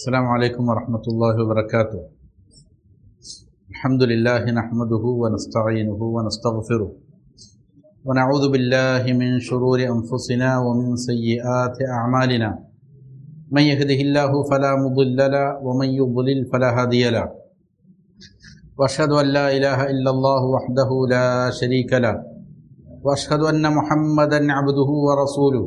السلام عليكم ورحمة الله وبركاته. الحمد لله نحمده ونستعينه ونستغفره ونعوذ بالله من شرور أنفسنا ومن سيئات أعمالنا. من يهده الله فلا مضل له ومن يضلل فلا هادي له. وأشهد أن لا إله إلا الله وحده لا شريك له وأشهد أن محمدا عبده ورسوله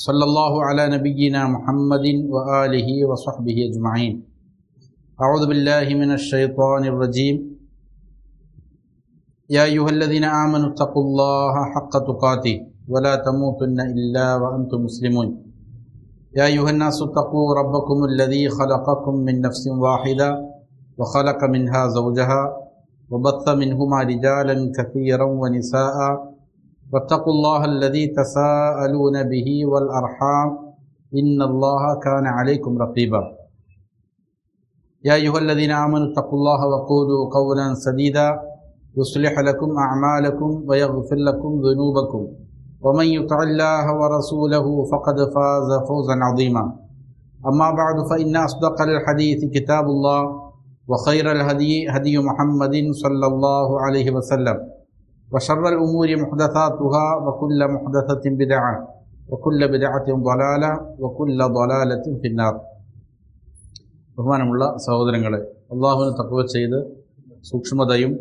صلى الله على نبينا محمد وآله وصحبه أجمعين. أعوذ بالله من الشيطان الرجيم. يا أيها الذين آمنوا اتقوا الله حق تقاته ولا تموتن إلا وأنتم مسلمون. يا أيها الناس اتقوا ربكم الذي خلقكم من نفس واحدة وخلق منها زوجها وبث منهما رجالا كثيرا ونساء واتقوا الله الذي تساءلون به والأرحام إن الله كان عليكم رقيبا. يا أيها الذين آمنوا اتقوا الله وقولوا قولا سديدا يصلح لكم أعمالكم ويغفر لكم ذنوبكم ومن يطع الله ورسوله فقد فاز فوزا عظيما. أما بعد فإن أصدق الحديث كتاب الله وخير الهدي هدي محمد صلى الله عليه وسلم وشر الأمور محدثاتها وكل محدثة بدعة وكل بدعة ضلالة وكل ضلالة في النار. ബഹുമാനമുള്ള സഹോദരങ്ങളെ, അള്ളാഹുവിന് തഖ്വ ചെയ്ത് സൂക്ഷ്മതയും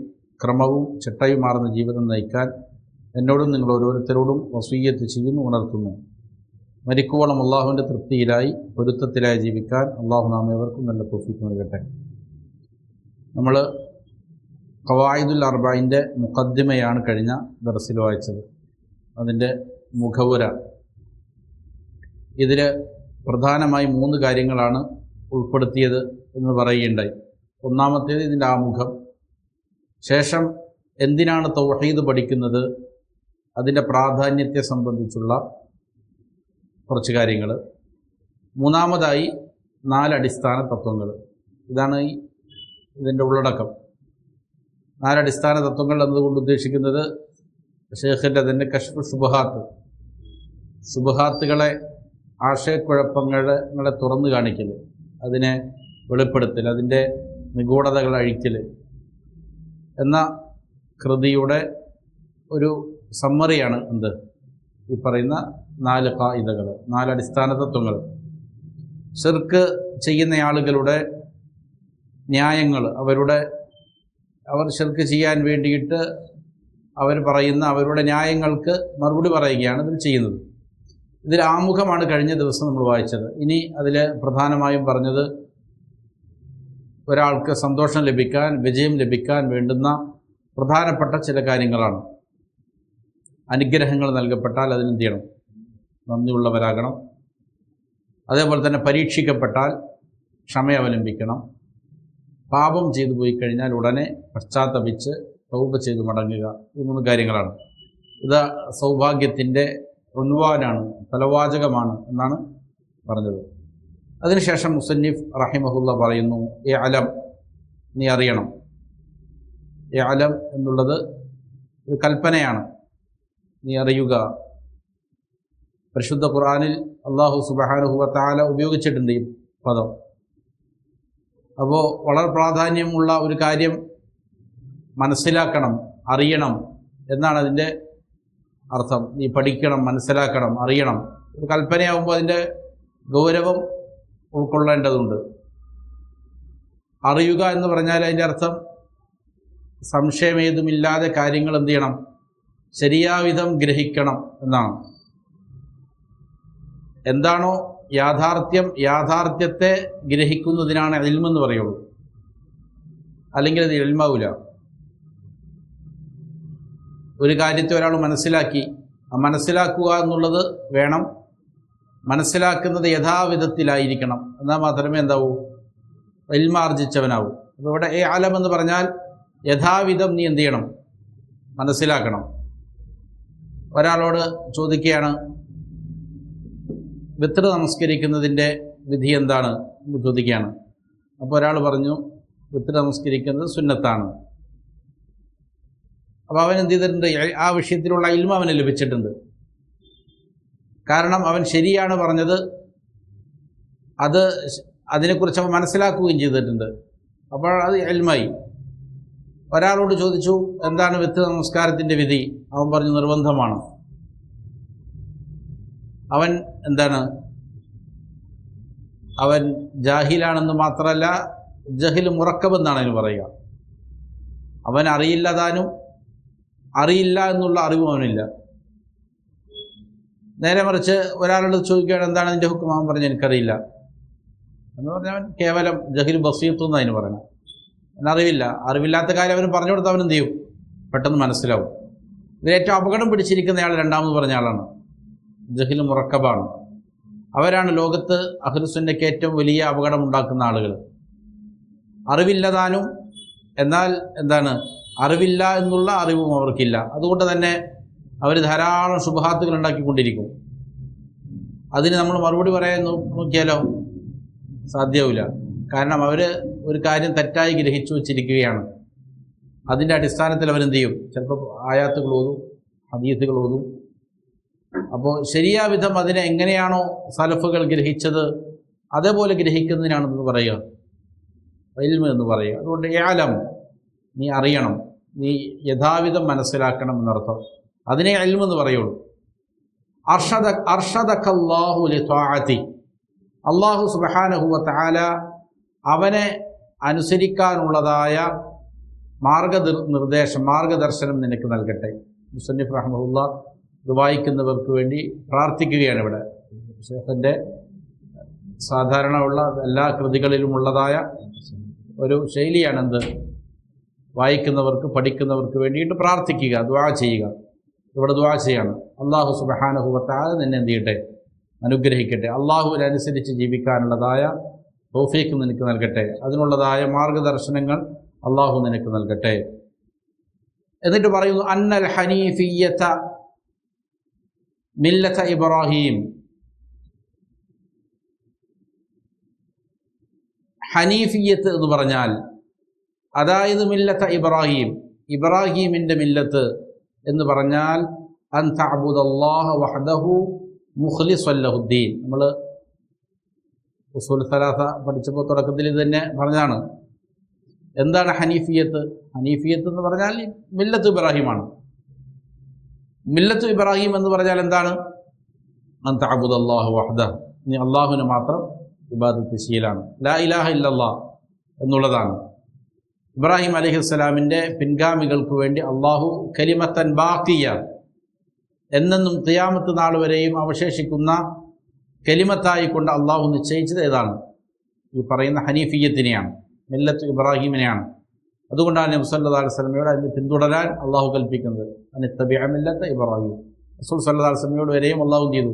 ക്രമവും ചിട്ടയുമാർന്ന ജീവിതം നയിക്കാൻ എന്നോടും നിങ്ങൾ ഓരോരുത്തരോടും വസിയ്യത്ത് ചെയ്യുന്നു, ഉണർത്തുന്നു. മരിക്കുവോളം അള്ളാഹുവിൻ്റെ തൃപ്തിയിലായി പൊരുത്തത്തിലായി ജീവിക്കാൻ അള്ളാഹു നാം ഏവർക്കും നല്ല തൗഫീഖ് നൽകട്ടെ. നമ്മൾ ഖവായിദുൽ അർബഈൻ്റെ മുഖദ്ദിമയാണ് കഴിഞ്ഞ ദർസിൽ വായിച്ചത്. അതിൻ്റെ മുഖവുര. ഇതിൽ പ്രധാനമായി 3 കാര്യങ്ങളാണ് ഉൾപ്പെടുത്തിയത് എന്ന് പറയുകയുണ്ടായി. ഒന്നാമത്തേത് ഇതിൻ്റെ ആമുഖം, ശേഷം എന്തിനാണ് തൗഹീദ് പഠിക്കുന്നത്, അതിൻ്റെ പ്രാധാന്യത്തെ സംബന്ധിച്ചുള്ള കുറച്ച് കാര്യങ്ങൾ. മൂന്നാമതായി 4 അടിസ്ഥാന തത്വങ്ങൾ. ഇതാണ് ഇതിൻ്റെ ഉള്ളടക്കം. 4 അടിസ്ഥാന തത്വങ്ങൾ എന്നതുകൊണ്ട് ഉദ്ദേശിക്കുന്നത് ഷേഖിൻ്റെ തന്നെ കശ്ഫ് ശുബഹാത്ത്, ശുബഹാത്തുകളെ, ആശയക്കുഴപ്പങ്ങളെ തുറന്നു കാണിക്കൽ, അതിനെ വെളിപ്പെടുത്തൽ, അതിൻ്റെ നിഗൂഢതകൾ അഴിക്കൽ എന്ന കൃതിയുടെ ഒരു സമ്മറിയാണ് ഈ പറയുന്ന 4 ഖായിദകൾ, 4 അടിസ്ഥാന തത്വങ്ങൾ. ശിർക്ക് ചെയ്യുന്ന ആളുകളുടെ ന്യായങ്ങൾ, അവർ ശിർക്ക് ചെയ്യാൻ വേണ്ടിയിട്ട് അവർ പറയുന്ന അവരുടെ ന്യായങ്ങൾക്ക് മറുപടി പറയുകയാണ് ഇതിൽ ചെയ്യുന്നത്. ഇതിൽ ആമുഖമാണ് കഴിഞ്ഞ ദിവസം നമ്മൾ വായിച്ചത്. ഇനി അതിൽ പ്രധാനമായും പറഞ്ഞത് ഒരാൾക്ക് സന്തോഷം ലഭിക്കാൻ, വിജയം ലഭിക്കാൻ വേണ്ടുന്ന പ്രധാനപ്പെട്ട ചില കാര്യങ്ങളാണ്. അനുഗ്രഹങ്ങൾ നൽകപ്പെട്ടാൽ അതിനെന്ത് ചെയ്യണം? നന്ദിയുള്ളവരാകണം. അതേപോലെ തന്നെ പരീക്ഷിക്കപ്പെട്ടാൽ ക്ഷമ അവലംബിക്കണം. പാപം ചെയ്തു പോയി കഴിഞ്ഞാൽ ഉടനെ പശ്ചാത്തപിച്ച് തൗബ ചെയ്തു മടങ്ങുക. ഈ 3 കാര്യങ്ങളാണ്. ഇത് സൗഭാഗ്യത്തിൻ്റെ ഉൻവാനാണ്, തലവാചകമാണ് എന്നാണ് പറഞ്ഞത്. അതിനുശേഷം മുസന്നിഫ് റഹിമഹുല്ല പറയുന്നു, ഇഅലം, നീ അറിയണം. ഇഅലം എന്നുള്ളത് ഒരു കൽപ്പനയാണ്, നീ അറിയുക. പരിശുദ്ധ ഖുർആനിൽ അല്ലാഹു സുബ്ഹാനഹു വ തആല ഉപയോഗിച്ചിട്ടുണ്ട് ഈ പദം. അപ്പോൾ വളരെ പ്രാധാന്യമുള്ള ഒരു കാര്യം മനസ്സിലാക്കണം, അറിയണം എന്നാണ് അതിൻ്റെ അർത്ഥം. നീ പഠിക്കണം, മനസ്സിലാക്കണം, അറിയണം. ഒരു കൽപ്പനയാകുമ്പോൾ അതിൻ്റെ ഗൗരവം ഉൾക്കൊള്ളേണ്ടതുണ്ട്. അറിയുക എന്ന് പറഞ്ഞാൽ അതിൻ്റെ അർത്ഥം സംശയമേതുമില്ലാതെ കാര്യങ്ങൾ എന്ത് ചെയ്യണം? ശരിയാവിധം ഗ്രഹിക്കണം എന്നാണ്. എന്താണോ യാഥാർത്ഥ്യം, യാഥാർത്ഥ്യത്തെ ഗ്രഹിക്കുന്നതിനാണ് ഇൽമ് എന്ന് പറയുള്ളൂ. അല്ലെങ്കിൽ അത് ഇൽമാവൂല. ഒരു കാര്യത്തെ ഒരാൾ മനസ്സിലാക്കി, മനസ്സിലാക്കുക എന്നുള്ളത് വേണം. മനസ്സിലാക്കുന്നത് യഥാവിധത്തിലായിരിക്കണം. എന്നാൽ മാത്രമേ എന്താവൂ? ഇൽമാർജിച്ചവനാവൂ. അപ്പോൾ ഇവിടെ ആലം എന്ന് പറഞ്ഞാൽ യഥാവിധം നീ എന്ത് ചെയ്യണം? മനസ്സിലാക്കണം. ഒരാളോട് ചോദിക്കുകയാണ്, വിത്ർ നമസ്കരിക്കുന്നതിൻ്റെ വിധി എന്താണ് എന്ന് ചോദിക്കുകയാണ്. അപ്പോൾ ഒരാൾ പറഞ്ഞു, വിത്ർ നമസ്കരിക്കുന്നത് സുന്നത്താണ്. അപ്പോൾ അവൻ എന്ത് ചെയ്തിട്ടുണ്ട്? ആ വിഷയത്തിലുള്ള ഇൽമ അവന് ലഭിച്ചിട്ടുണ്ട്. കാരണം അവൻ ശരിയാണ് പറഞ്ഞത്, അതിനെക്കുറിച്ച് അവൻ മനസ്സിലാക്കുകയും ചെയ്തിട്ടുണ്ട്. അപ്പോൾ അത് ഇൽമായി. ഒരാളോട് ചോദിച്ചു, എന്താണ് വിത്ത് നമസ്കാരത്തിൻ്റെ വിധി? അവൻ പറഞ്ഞു, നിർബന്ധമാണ്. അവൻ അവൻ ജാഹിലാണെന്ന് മാത്രമല്ല, ജഹിൽ മുറക്കബെന്നാണ് അതിന് പറയുക. അവൻ അറിയില്ല എന്നുള്ള അറിവും അവനില്ല. നേരെ മറിച്ച് ഒരാളോട് ചോദിക്കുകയാണ്, എന്താണ് അതിൻ്റെ ഹുക്കം? അവൻ പറഞ്ഞു, എനിക്കറിയില്ല എന്ന് പറഞ്ഞാൽ കേവലം ജഹിൽ ബസീത്ത് എന്ന് അതിന് പറയണം. അറിവില്ലാത്ത കാര്യം അവന് പറഞ്ഞു കൊടുത്താൽ അവൻ എന്ത് ചെയ്യും? പെട്ടെന്ന് മനസ്സിലാവും. ഇതിലേറ്റവും അപകടം പിടിച്ചിരിക്കുന്നയാൾ രണ്ടാമത് പറഞ്ഞ ആളാണ്, ജഹിൽ മുറക്കബാണ്. അവരാണ് ലോകത്ത് അഹ്ലുസുന്നയ്ക്ക് ഏറ്റവും വലിയ അപകടം ഉണ്ടാക്കുന്ന ആളുകൾ. അറിവില്ലതാനും, എന്നാൽ അറിവില്ല എന്നുള്ള അറിവും അവർക്കില്ല. അതുകൊണ്ട് തന്നെ അവർ ധാരാളം ശുബ്ഹാത്തുകൾ ഉണ്ടാക്കിക്കൊണ്ടിരിക്കും. അതിന് നമ്മൾ മറുപടി പറയാൻ നോക്കിയാലോ സാധ്യമാവില്ല. കാരണം അവർ ഒരു കാര്യം തെറ്റായി ഗ്രഹിച്ചു വച്ചിരിക്കുകയാണ്. അതിൻ്റെ അടിസ്ഥാനത്തിൽ അവരെന്ത് ചെയ്യും? ചിലപ്പോൾ ആയാത്തുകൾ ഓതും, ഹദീസുകൾ ഓതും. അപ്പോൾ ശരിയാവിധം അതിനെ എങ്ങനെയാണോ സലഫുകൾ ഗ്രഹിച്ചത് അതേപോലെ ഗ്രഹിക്കുന്നതിനാണെന്ന് പറയുക, ഇൽമ് എന്ന് പറയുക. അതുകൊണ്ട് യാലം, നീ അറിയണം, നീ യഥാവിധം മനസ്സിലാക്കണം എന്നർത്ഥം. അതിനെ ഇൽമ് എന്ന് പറയുള്ളൂ. അർഷദക്കല്ലാഹു ലിത്വാഅതി, അല്ലാഹു സുബ്ഹാനഹു വ തആല അവനെ അനുസരിക്കാനുള്ളതായ മാർഗദർശനം നിനക്ക് നൽകട്ടെ. മുസന്നിഫ് റഹ്മഹുല്ലാഹ് ഇത് വായിക്കുന്നവർക്ക് വേണ്ടി പ്രാർത്ഥിക്കുകയാണ്. ഇവിടെ ഷേഖിൻ്റെ സാധാരണ ഉള്ള എല്ലാ കൃതികളിലും ഉള്ളതായ ഒരു ശൈലിയാണ് വായിക്കുന്നവർക്ക്, പഠിക്കുന്നവർക്ക് വേണ്ടിയിട്ട് പ്രാർത്ഥിക്കുക, ദുആ ചെയ്യുക. ഇവിടെ ദുആ ചെയ്യാണ്, അല്ലാഹു സുബ്ഹാനഹു വ തആല നിന്നെ എന്ത് ചെയ്യട്ടെ? അനുഗ്രഹിക്കട്ടെ. അല്ലാഹുവിനനുസരിച്ച് ജീവിക്കാനുള്ളതായ തൗഫീഖ് നിനക്ക് നൽകട്ടെ. അതിനുള്ളതായ മാർഗദർശനങ്ങൾ അല്ലാഹു നിനക്ക് നൽകട്ടെ. എന്നിട്ട് പറയുന്നു, അന്നൽ ഹനീഫിയ്യത മില്ലത ഇബ്രാഹിം. ഹനീഫിയ്യത്ത് എന്ന് പറഞ്ഞാൽ, അതായത് മില്ലത ഇബ്രാഹിം, ഇബ്രാഹീമിൻ്റെ മില്ലത്ത് എന്ന് പറഞ്ഞാൽ അൻ തഅബുദല്ലാഹ വഹ്ദഹു മുഖ്ലിസൻ ലഹുദ്ദീൻ. നമ്മൾ ഉസൂൽ സലാസ പഠിച്ചപ്പോൾ തുടക്കത്തിൽ ഇത് തന്നെ പറഞ്ഞതാണ്. എന്താണ് ഹനീഫിയത്ത്? ഹനീഫിയത്ത് എന്ന് പറഞ്ഞാൽ മില്ലത്ത് ഇബ്രാഹിമാണ്. മില്ലത്ത് ഇബ്രാഹിം എന്ന് പറഞ്ഞാൽ എന്താണ്? അൻ തഅബുദല്ലാഹ വഹ്ദഹു, നീ അള്ളാഹുവിനെ മാത്രം ഇബാദത്ത് ചെയ്യലാണ്. ലാ ഇലാഹ ഇല്ലല്ലാഹ് എന്നുള്ളതാണ്. ഇബ്രാഹിം അലൈഹിസ്സലാമിൻ്റെ പിൻഗാമികൾക്ക് വേണ്ടി അള്ളാഹു കലിമത്തൻ ബാക്കിയ, എന്നെന്നും ഖിയാമത്ത് നാൾ വരെയും അവശേഷിക്കുന്ന കലിമത്തായി കൊണ്ട് അള്ളാഹു നിശ്ചയിച്ചത് ഏതാണ്? ഈ പറയുന്ന ഹനീഫിയത്തിനെയാണ്, മില്ലത്ത് ഇബ്രാഹിമിനെയാണ്. അതുകൊണ്ടാണ് നബി സല്ലല്ലാഹു അലൈഹി വസല്ലമയോട് അതിന് പിന്തുടരാൻ അള്ളാഹു കൽപ്പിക്കുന്നത്. അനിത്തബിഅ മില്ലത്ത ഇബ്രാഹിം. റസൂൽ സല്ലല്ലാഹു അലൈഹി വസല്ലമയോട് വരെയും അള്ളാഹു ചെയ്തു,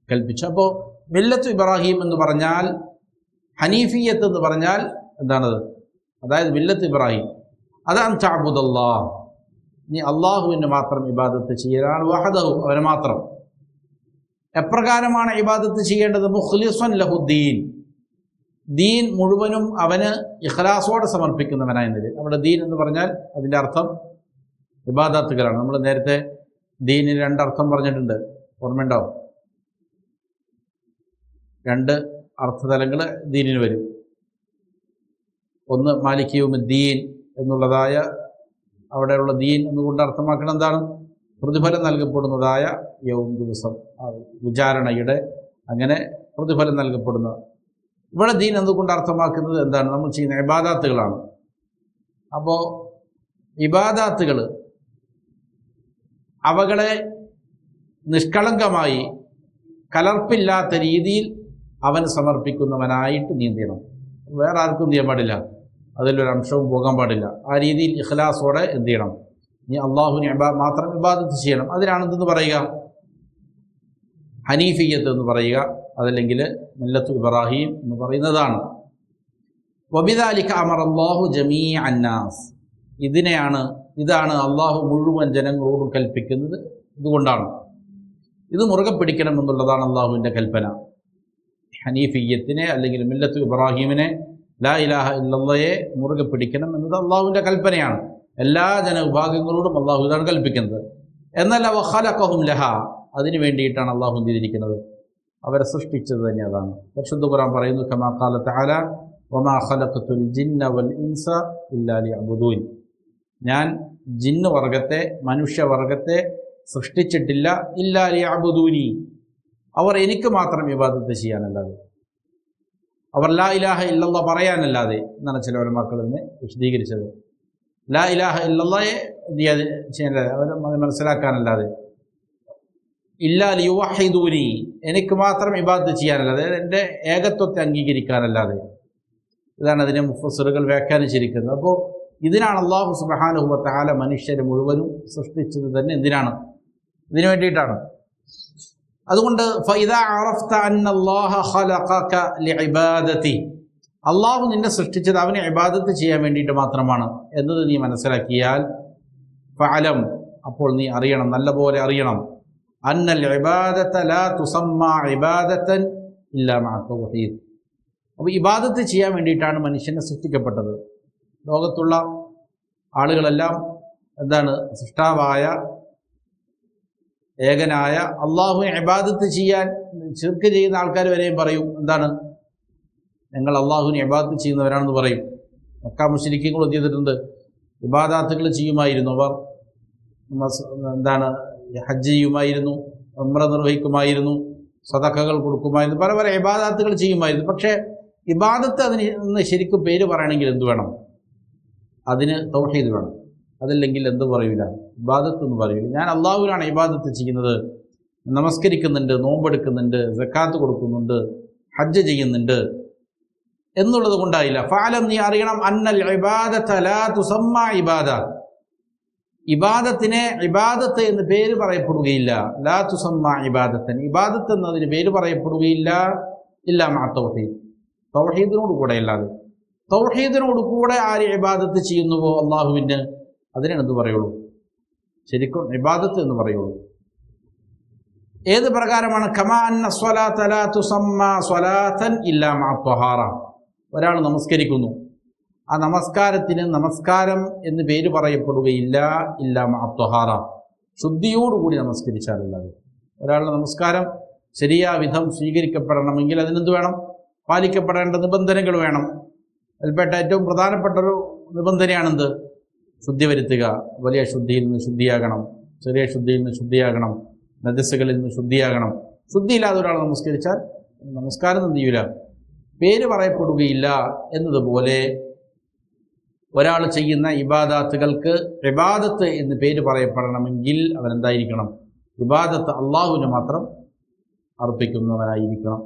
കൽപ്പിച്ചു. അപ്പോൾ മില്ലത്ത് ഇബ്രാഹിം എന്ന് പറഞ്ഞാൽ, ഹനീഫിയത്ത് എന്ന് പറഞ്ഞാൽ എന്താണത്? അതായത് മില്ലത്ത് ഇബ്രാഹിം, അത് അൻ തഅബുദല്ലാഹ്, നീ അള്ളാഹുവിന് മാത്രം ഇബാദത്ത് ചെയ്യലാണ്. വഹദഹു, അവനെ മാത്രം. എപ്രകാരമാണ് ഇബാദത്ത് ചെയ്യേണ്ടത്? മുഖ്ലിസൻ ലഹുദ്ദീൻ, ദീൻ മുഴുവനും അവന് ഇഖ്ലാസോടെ സമർപ്പിക്കുന്നവനായ നില. അവിടെ ദീൻ എന്ന് പറഞ്ഞാൽ അതിൻ്റെ അർത്ഥം ഇബാദത്തുകളാണ്. നമ്മൾ നേരത്തെ ദീനിന് രണ്ടർത്ഥം പറഞ്ഞിട്ടുണ്ട്, ഓർമ്മയുണ്ടാവും. രണ്ട് അർത്ഥതലങ്ങൾ ദീനിന് വരും. ഒന്ന് മാലിക് യൗമുദ്ദീൻ എന്നുള്ളതായ, അവിടെയുള്ള ദീൻ എന്നുകൊണ്ട് അർത്ഥമാക്കണം എന്താണ്? പ്രതിഫലം നൽകപ്പെടുന്നതായ യൗം, ദിവസം, വിചാരണയുടെ അങ്ങനെ പ്രതിഫലം നൽകപ്പെടുന്ന. ഇവിടെ ദീൻ എന്നുകൊണ്ട് അർത്ഥമാക്കുന്നത് എന്താണ്? നമ്മൾ ചെയ്യുന്ന ഇബാദാത്തുകളാണ്. അപ്പോൾ ഇബാദാത്തുകൾ അവകളെ നിഷ്കളങ്കമായി കലർപ്പില്ലാത്ത രീതിയിൽ അവൻ സമർപ്പിക്കുന്നവനായിട്ട് നീന്തണം. വേറെ ആർക്കും ചെയ്യാൻ പാടില്ല, അതിലൊരു അംശവും പോകാൻ പാടില്ല. ആ രീതിയിൽ ഇഖ്ലാസോടെ എന്ത് ചെയ്യണം? നീ അള്ളാഹുവിനെ മാത്രം ഇബാദത്ത് ചെയ്യണം. അതിനാണ് എന്തെന്ന് പറയുക? ഹനീഫിയത്ത് എന്ന് പറയുക, അതല്ലെങ്കിൽ മില്ലത്തു ഇബ്രാഹിം എന്ന് പറയുന്നതാണ്. വബിദാലിക അമറല്ലാഹു ജമീഅൻ നാസ്, ഇതാണ് അള്ളാഹു മുഴുവൻ ജനങ്ങളോടും കൽപ്പിക്കുന്നത്. ഇതുകൊണ്ടാണ് ഇത് മുറുകെ പിടിക്കണം എന്നുള്ളതാണ് അള്ളാഹുവിൻ്റെ കൽപ്പന. ഹനീഫിയത്തിനെ അല്ലെങ്കിൽ മില്ലത്തു ഇബ്രാഹിമിനെ, ലാ ഇലാഹ ഇല്ലല്ലാഹയെ മുറുകെ പിടിക്കണം എന്നത് അള്ളാഹുവിൻ്റെ കൽപ്പനയാണ്. എല്ലാ ജനവിഭാഗങ്ങളോടും അള്ളാഹു ഇതാണ് കൽപ്പിക്കുന്നത്. എന്നല്ല വഖലഖഹും ലഹ, അതിനു വേണ്ടിയിട്ടാണ് അള്ളാഹു ചെയ്തിരിക്കുന്നത്. അവരെ സൃഷ്ടിച്ചത് തന്നെ അതാണ്. പരിശുദ്ധ ഖുർആൻ പറയുന്നു, കമാ ഖാല തആല വമാ ഖലഖതുൽ ജിന്ന വൽ ഇൻസ ഇല്ലാ ലിയഅ്ബുദൂൻ. ഞാൻ ജിന്ന് വർഗത്തെ മനുഷ്യവർഗത്തെ സൃഷ്ടിച്ചിട്ടില്ല ഇല്ലാ ലിയഅ്ബുദൂനി, അവർ എനിക്ക് മാത്രം ഇബാദത്ത് ചെയ്യാനല്ലാതെ, അവർ ലാ ഇലാഹ ഇല്ലല്ലാഹ് പറയാനല്ലാതെ എന്നാണ് ചില ഉലമാക്കൾ ഇതിനെ വിശദീകരിച്ചത്. ലാ ഇലാഹ ഇല്ലല്ലാഹയെ ചെയ്യാനല്ലാതെ, അവർ മനസ്സിലാക്കാനല്ലാതെ, ഇല്ലാ ലിയുവഹിദൂനി എനിക്ക് മാത്രം ഇബാദത്ത് ചെയ്യാനല്ലാതെ, എൻ്റെ ഏകത്വത്തെ അംഗീകരിക്കാനല്ലാതെ. ഇതാണ് അതിനെ മുഫസ്സിറുകൾ വ്യാഖ്യാനിച്ചിരിക്കുന്നത്. അപ്പോൾ ഇതിനാണ് അല്ലാഹു സുബ്ഹാനഹു വ തആല മനുഷ്യരെ മുഴുവനും സൃഷ്ടിച്ചത് തന്നെ എന്തിനാണ്? ഇതിനു വേണ്ടിയിട്ടാണ്. അതുകൊണ്ട് ഫഇദാ അറഫ്ത അന്നല്ലാഹ ഖലഖക ലിഇബാദതി, അല്ലാഹു നിന്നെ സൃഷ്ടിച്ചത് അവനെ ഇബാദത്ത് ചെയ്യാൻ വേണ്ടിയിട്ട് മാത്രമാണ് എന്നത് നീ മനസ്സിലാക്കിയാൽ, ഫഅലം അപ്പോൾ നീ അറിയണം, നല്ലപോലെ അറിയണം, അന്നൽ ഇബാദത ലാ തുസമ്മാ ഇബാദതൻ ഇല്ലാ മഅ തൗഹീദ്. അപ്പോൾ ഇബാദത്ത് ചെയ്യാൻ വേണ്ടിയിട്ടാണ് മനുഷ്യനെ സൃഷ്ടിക്കപ്പെട്ടത്. ലോകത്തുള്ള ആളുകളെല്ലാം എന്താണ്? സൃഷ്ടാവായ ഏകനായ അള്ളാഹുവിനെ ഇബാദത്ത് ചെയ്യാൻ ശിർക്ക് ചെയ്യുന്ന ആൾക്കാർ വരെയും പറയും എന്താണ്? ഞങ്ങൾ അള്ളാഹുവിനെ ഇബാദത്ത് ചെയ്യുന്നവരാണെന്ന് പറയും. മക്ക മുശ്രിക്കുകൾ എന്ത് ചെയ്തിട്ടുണ്ട്? ഇബാദത്തുകൾ ചെയ്യുമായിരുന്നു. അവർ എന്താണ്? ഹജ്ജ് ചെയ്യുമായിരുന്നു, ഉംറ നിർവഹിക്കുമായിരുന്നു, സദഖകൾ കൊടുക്കുമായിരുന്നു, പല പല ഇബാദത്തുകൾ ചെയ്യുമായിരുന്നു. പക്ഷേ ഇബാദത്ത് അതിന് ശരിക്കും പേര് പറയണമെങ്കിൽ എന്ത് വേണം? അതിന് തൗഹീദ് വേണം. അതല്ലെങ്കിൽ എന്ത് പറയൂല? ഇബാദത്ത് എന്ന് പറയൂല. ഞാൻ അള്ളാഹുവിനാണ് ഇബാദത്ത് ചെയ്യുന്നത്, നമസ്കരിക്കുന്നുണ്ട്, നോമ്പെടുക്കുന്നുണ്ട്, സക്കാത്ത് കൊടുക്കുന്നുണ്ട്, ഹജ്ജ് ചെയ്യുന്നുണ്ട് എന്നുള്ളത് കൊണ്ടായില്ല. ഫഅലം നീ അറിയണം, അന്നൽ ഇബാദത ലാ തുസമ്മാ ഇബാദ, ഇബാദത്തിനെ ഇബാദത്ത് എന്ന് പേര് പറയപ്പെടുകയില്ല. ലാ തുസമ്മാ ഇബാദത്തൻ, ഇബാദത്ത് എന്നതിന് പേര് പറയപ്പെടുകയില്ല ഇല്ലാ മഅ തൗഹീദ്, തൗഹീദിനോട് കൂടെ അല്ലാതെ. തൗഹീദിനോട് കൂടെ ആര് ഇബാദത്ത് ചെയ്യുന്നുവോ അള്ളാഹുവിന്, അതിനെന്ത് പറയുള്ളൂ? ശരിക്കും ഇബാദത്ത് എന്ന് പറയുള്ളൂ. ഏത് പ്രകാരമാണ്? കമാ അന്ന സ്വലാത്ത ലാ തുസമ്മാ സ്വലാത്തൻ ഇല്ലാ മഅ ത്വഹാറ, ഒരാൾ നമസ്കരിക്കുന്നു, ആ നമസ്കാരത്തിന് നമസ്കാരം എന്ന് പേര് പറയപ്പെടുകയില്ല ഇല്ലാ മഅ ത്വഹാറ, ശുദ്ധിയോടുകൂടി നമസ്കരിച്ചാലല്ലാതെ. ഒരാളുടെ നമസ്കാരം ശരിയാവിധം സ്വീകരിക്കപ്പെടണമെങ്കിൽ അതിനെന്ത് വേണം? പാലിക്കപ്പെടേണ്ട നിബന്ധനകൾ വേണം. അതിൽപ്പെട്ട ഏറ്റവും പ്രധാനപ്പെട്ടൊരു നിബന്ധനയാണെന്ത്? ശുദ്ധി വരുത്തുക. വലിയ ശുദ്ധിയിൽ നിന്ന് ശുദ്ധിയാകണം, ചെറിയ ശുദ്ധിയിൽ നിന്ന് ശുദ്ധിയാകണം, നജസ്സുകളിൽ നിന്ന് ശുദ്ധിയാകണം. ശുദ്ധിയില്ലാതെ ഒരാൾ നമസ്കരിച്ചാൽ നമസ്കാരം എന്ത് ചെയ്യൂല? പേര് പറയപ്പെടുകയില്ല. എന്നതുപോലെ ഒരാൾ ചെയ്യുന്ന ഇബാദത്തുകൾക്ക് ഇബാദത്ത് എന്ന് പേര് പറയപ്പെടണമെങ്കിൽ അവനെന്തായിരിക്കണം? ഇബാദത്ത് അള്ളാഹുവിന് മാത്രം അർപ്പിക്കുന്നവനായിരിക്കണം.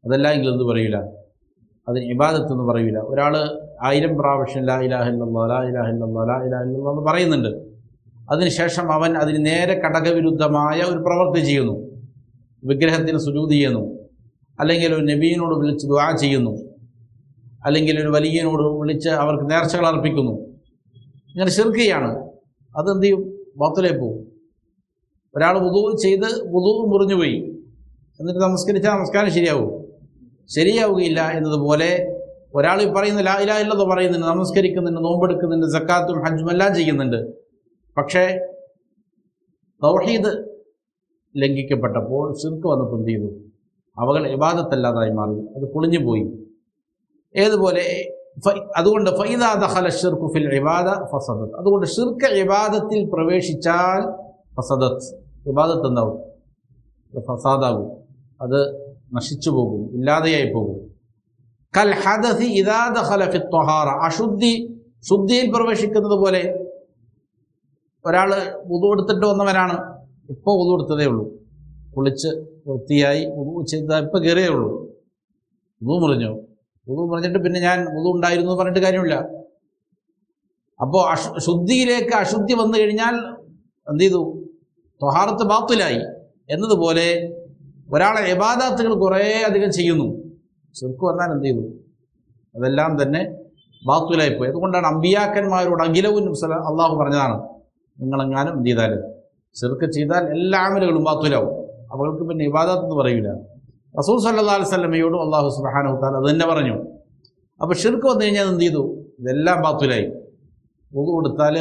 അതല്ല എങ്കിൽ എന്ത് പറയൂല? അതിന് ഇബാദത്ത് എന്ന് പറയൂല. ഒരാൾ 1000 പ്രാവശ്യം ലാ ഇലാഹ ഇല്ലല്ലാഹ് ലാ ഇലാഹ ഇല്ലല്ലാഹ് ലാ ഇലാഹ ഇല്ലല്ലാഹ് എന്ന് പറയുന്നുണ്ട്. അതിനുശേഷം അവൻ അതിന് നേരെ കടകവിരുദ്ധമായ ഒരു പ്രവൃത്തി ചെയ്യുന്നു, വിഗ്രഹത്തിന് സുജൂദ് ചെയ്യുന്നു, അല്ലെങ്കിൽ ഒരു നബിയിനോട് വിളിച്ച് ദുആ ചെയ്യുന്നു, അല്ലെങ്കിൽ ഒരു വലിയനോട് വിളിച്ച് അവർക്ക് നേർച്ചകൾ അർപ്പിക്കുന്നു, ഇങ്ങനെ ശിർക്ക് ചെയ്യാണ്. അതെന്ത് ചെയ്യും? ബാത്തിലായി പോകും. ഒരാൾ വുദൂ ചെയ്ത് വുദൂ മുറിഞ്ഞുപോയി, എന്നിട്ട് നമസ്കരിച്ചാൽ നമസ്കാരം ശരിയാവുകയില്ല. എന്നതുപോലെ ഒരാൾ പറയുന്ന ലാ ഇലാഹ ഇല്ലല്ലാഹ് പറയുന്നുണ്ട്, നമസ്കരിക്കുന്നുണ്ട്, നോമ്പെടുക്കുന്നുണ്ട്, സക്കാത്തും ഹജ്ജും എല്ലാം ചെയ്യുന്നുണ്ട്. പക്ഷേ തൗഹീദ് ലംഘിക്കപ്പെട്ടപ്പോൾ, ശിർക്ക് വന്നപ്പോൾ എന്ത് ചെയ്തു? അവകൾ ഇബാദത്തല്ലാതായി മാറി, അത് പൊളിഞ്ഞു പോയി. ഏതുപോലെ അതുകൊണ്ട് ഫൈദാ ദഖല ശിർക്കു ഫിൽ ഇബാദ ഫസദത്, അതുകൊണ്ട് ശിർക്ക് ഇബാദത്തിൽ പ്രവേശിച്ചാൽ ഫസദത്ത്, ഇബാദത്ത് എന്താവും? ഫസാദാകും, അത് നശിച്ചു പോകും, ഇല്ലാതെയായി പോകും. കൽ ഹദസി ഇദാ ദഖല ഫി ത്വഹാറ, ശുദ്ധിയിൽ പ്രവേശിക്കുന്നത് പോലെ. ഒരാൾ വുദൂ എടുത്തിട്ട് വന്നവനാണ്, ഇപ്പോൾ വുദൂ എടുത്തതേ ഉള്ളൂ, കുളിച്ച് വൃത്തിയായി വുദൂ ചെയ്താൽ ഇപ്പോൾ കയറിയേ ഉള്ളൂ, വുദൂ മുറിഞ്ഞിട്ട് പിന്നെ ഞാൻ വുദൂ ഉണ്ടായിരുന്നു എന്ന് പറഞ്ഞിട്ട് കാര്യമില്ല. അപ്പോൾ ശുദ്ധിയിലേക്ക് അശുദ്ധി വന്നു കഴിഞ്ഞാൽ എന്ത് ചെയ്തു? ത്വഹാറത്ത് ബാത്തിലായി. എന്നതുപോലെ ഒരാളെ ഇബാദത്തുകൾ കുറേ അധികം ചെയ്യുന്നു, ശിർക്ക് വന്നാൽ എന്ത് ചെയ്തു? അതെല്ലാം തന്നെ ബാത്തിലായിപ്പോയി. അതുകൊണ്ടാണ് അമ്പിയാക്കന്മാരോട് അഖിലവും അള്ളാഹു പറഞ്ഞതാണ്, നിങ്ങളെങ്ങാനും എന്ത് ചെയ്താലും ശിർക്ക് ചെയ്താൽ എല്ലാ അമലുകളും ബാത്തിലാവും, അവൾക്ക് പിന്നെ ഇബാദത്ത് എന്ന് പറയില്ല. റസൂൽ സല്ലല്ലാഹു അലൈഹി വസല്ലമയോടും അള്ളാഹു സുബ്ഹാനഹു വ തആല അത് തന്നെ പറഞ്ഞു. അപ്പോൾ ശിർക്ക് വന്നു കഴിഞ്ഞാൽ എന്ത് ചെയ്തു? ഇതെല്ലാം ബാത്തിലായി. വുദൂ എടുത്താൽ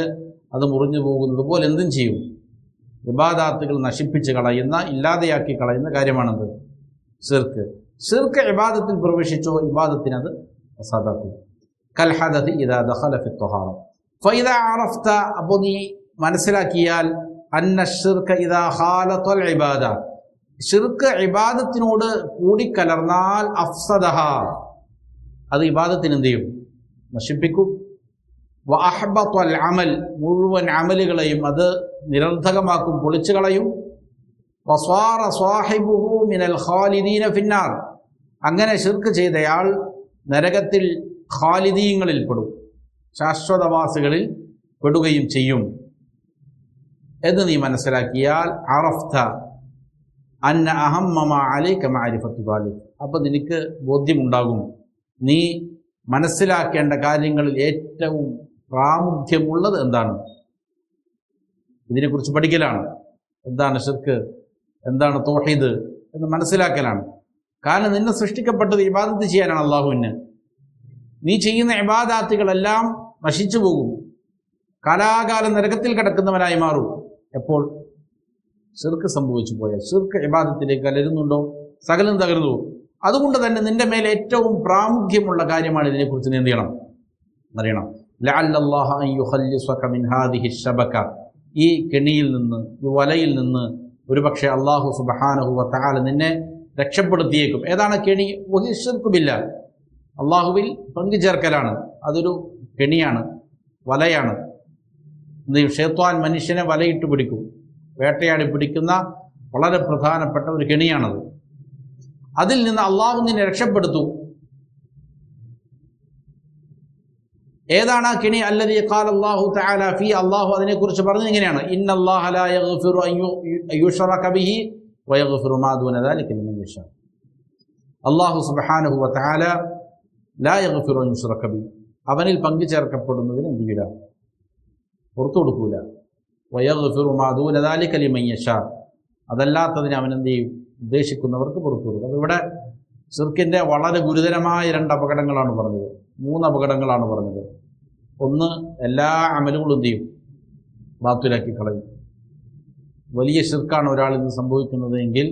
അത് മുറിഞ്ഞു പോകുന്നത് പോലെ എന്തും ചെയ്യും. ഇബാദാത്തുകൾ നശിപ്പിച്ച് കളയുന്ന, ഇല്ലാതെയാക്കി കളയുന്ന കാര്യമാണത് ശിർക്ക്. ശിർക്ക് ഇബാദത്തിൽ പ്രവേശിച്ചോ ഇബാദത്തിനത് ഫസാദാക്കും. കൽ ഹദഥി ഇദാ ദഖല ഫി ത്വഹാറ ഫഇദാ അറഫ്ത, അപ്പോൾ നീ മനസ്സിലാക്കിയാൽ അന്ന ശിർക ഇദാ ഖാലതൽ ഇബാദ, ശിർക്ക് ഇബാദത്തിനോട് കൂടിക്കലർന്നാൽ അഫ്സദഹ, അത് ഇബാദത്തിന് എന്ത് ചെയ്യും? നശിപ്പിക്കും. വ അഹ്ബതൽ അമൽ, മുഴുവൻ അമലുകളെയും അത് നിരർത്ഥകമാക്കും, പൊളിച്ചു കളയും. വസ്വാറ സ്വാഹിബുഹു മിനൽ ഖാലിദീന ഫിന്നാർ, അങ്ങനെ ശിർക്ക് ചെയ്തയാൾ നരകത്തിൽ ഖാലിദീങ്ങളിൽ പെടും, ശാശ്വതവാസികളിൽ പെടുകയും ചെയ്യും എന്ന് നീ മനസ്സിലാക്കിയാൽ അറഫ്ത അന്ന അഹമ്മ മാ അലൈക മഅരിഫത്തു ദാലിക്, അപ്പോൾ നിനക്ക് ബോധ്യമുണ്ടാകും നീ മനസ്സിലാക്കേണ്ട കാര്യങ്ങളിൽ ഏറ്റവും പ്രാമുഖ്യമുള്ളത് എന്താണ്. ഇതിനെക്കുറിച്ച് പഠിക്കലാണ്. എന്താണ് ശിർക്ക്, എന്താണ് തൗഹീദ് എന്ന് മനസ്സിലാക്കലാണ്. കാരണം നിന്നെ സൃഷ്ടിക്കപ്പെട്ടത് ഇബാദത്ത് ചെയ്യാനാണ് അള്ളാഹുവിന്. നീ ചെയ്യുന്ന ഇബാദാത്തുകളെല്ലാം നശിച്ചു പോകും, കാലാകാലം നരകത്തിൽ കിടക്കുന്നവനായി മാറും. എപ്പോൾ ശിർക്ക് സംഭവിച്ചു പോയാൽ, ശിർക്ക് ഇബാദത്തിലേക്ക് കലരുന്നുണ്ടോ സകലം തകരുന്നു. അതുകൊണ്ട് തന്നെ നിന്റെ മേലെ ഏറ്റവും പ്രാമുഖ്യമുള്ള കാര്യമാണ് ഇതിനെക്കുറിച്ച് നീ എന്ത് ചെയ്യണം, അറിയണം. ലഅല്ലല്ലാഹ അൻ യുഖല്ലിസക മിൻ ഹാദിഹി ശബക, ഈ കെണിയിൽ നിന്ന്, ഈ വലയിൽ നിന്ന് ഒരുപക്ഷെ അല്ലാഹു സുബ്ഹാനഹു വ തആല നിന്നെ രക്ഷപ്പെടുത്തിയേക്കും. ഏതാണ് കെണി? വഹി ശിർക്ക് ബില്ലാഹ്, അള്ളാഹുവിൽ പങ്കുചേർക്കലാണ്. അതൊരു കെണിയാണ്, വലയാണ്. ഷൈത്വാൻ മനുഷ്യനെ വലയിട്ട് പിടിക്കും, വേട്ടയാടി പിടിക്കുന്ന വളരെ പ്രധാനപ്പെട്ട ഒരു കെണിയാണത്. അതിൽ നിന്ന് അള്ളാഹു നിന്നെ രക്ഷപ്പെടുത്തും. ഏതാണ് ആ കെണി? അല്ലദീ ഖാല അല്ലാഹു തആല ഫീ, അള്ളാഹു അതിനെക്കുറിച്ച് പറഞ്ഞത് ഇങ്ങനെയാണ്: ഇന്നല്ലാഹ ലാ യഗ്ഫിറു അൻ യുശ്റക ബിഹി വയഗ്ഫിറു മാ ദൂന ദാലിക ലിമൻ യശാ. അല്ലാഹു സുബ്ഹാനഹു വ തആല ലാ യഗ്ഫിറു അൻ യുശ്റക ബിഹി, അവനിൽ പങ്കു ചേർക്കപ്പെടുന്നതിന് എന്ത് ചെയ്യില്ല, പുറത്തു കൊടുക്കൂല. വയഗ്ഫിറു മാ ദൂന ദാലിക ലിമൻ യശാ, അതല്ലാത്തതിന് അവൻ എന്ത് ചെയ്യും, ഉദ്ദേശിക്കുന്നവർക്ക് പുറത്തു കൊടുക്കും. അപ്പോൾ ഇവിടെ ശിർക്കിൻ്റെ വളരെ ഗുരുതരമായ 2 അപകടങ്ങളാണ് പറഞ്ഞത്, 3 അപകടങ്ങളാണ് പറഞ്ഞത്. ഒന്ന്, എല്ലാ അമലുകളും എന്ത് ചെയ്യും, ബാത്തിലാക്കി കളയും. വലിയ ശിർക്കാണ് ഒരാളിൽ നിന്ന് സംഭവിക്കുന്നത് എങ്കിൽ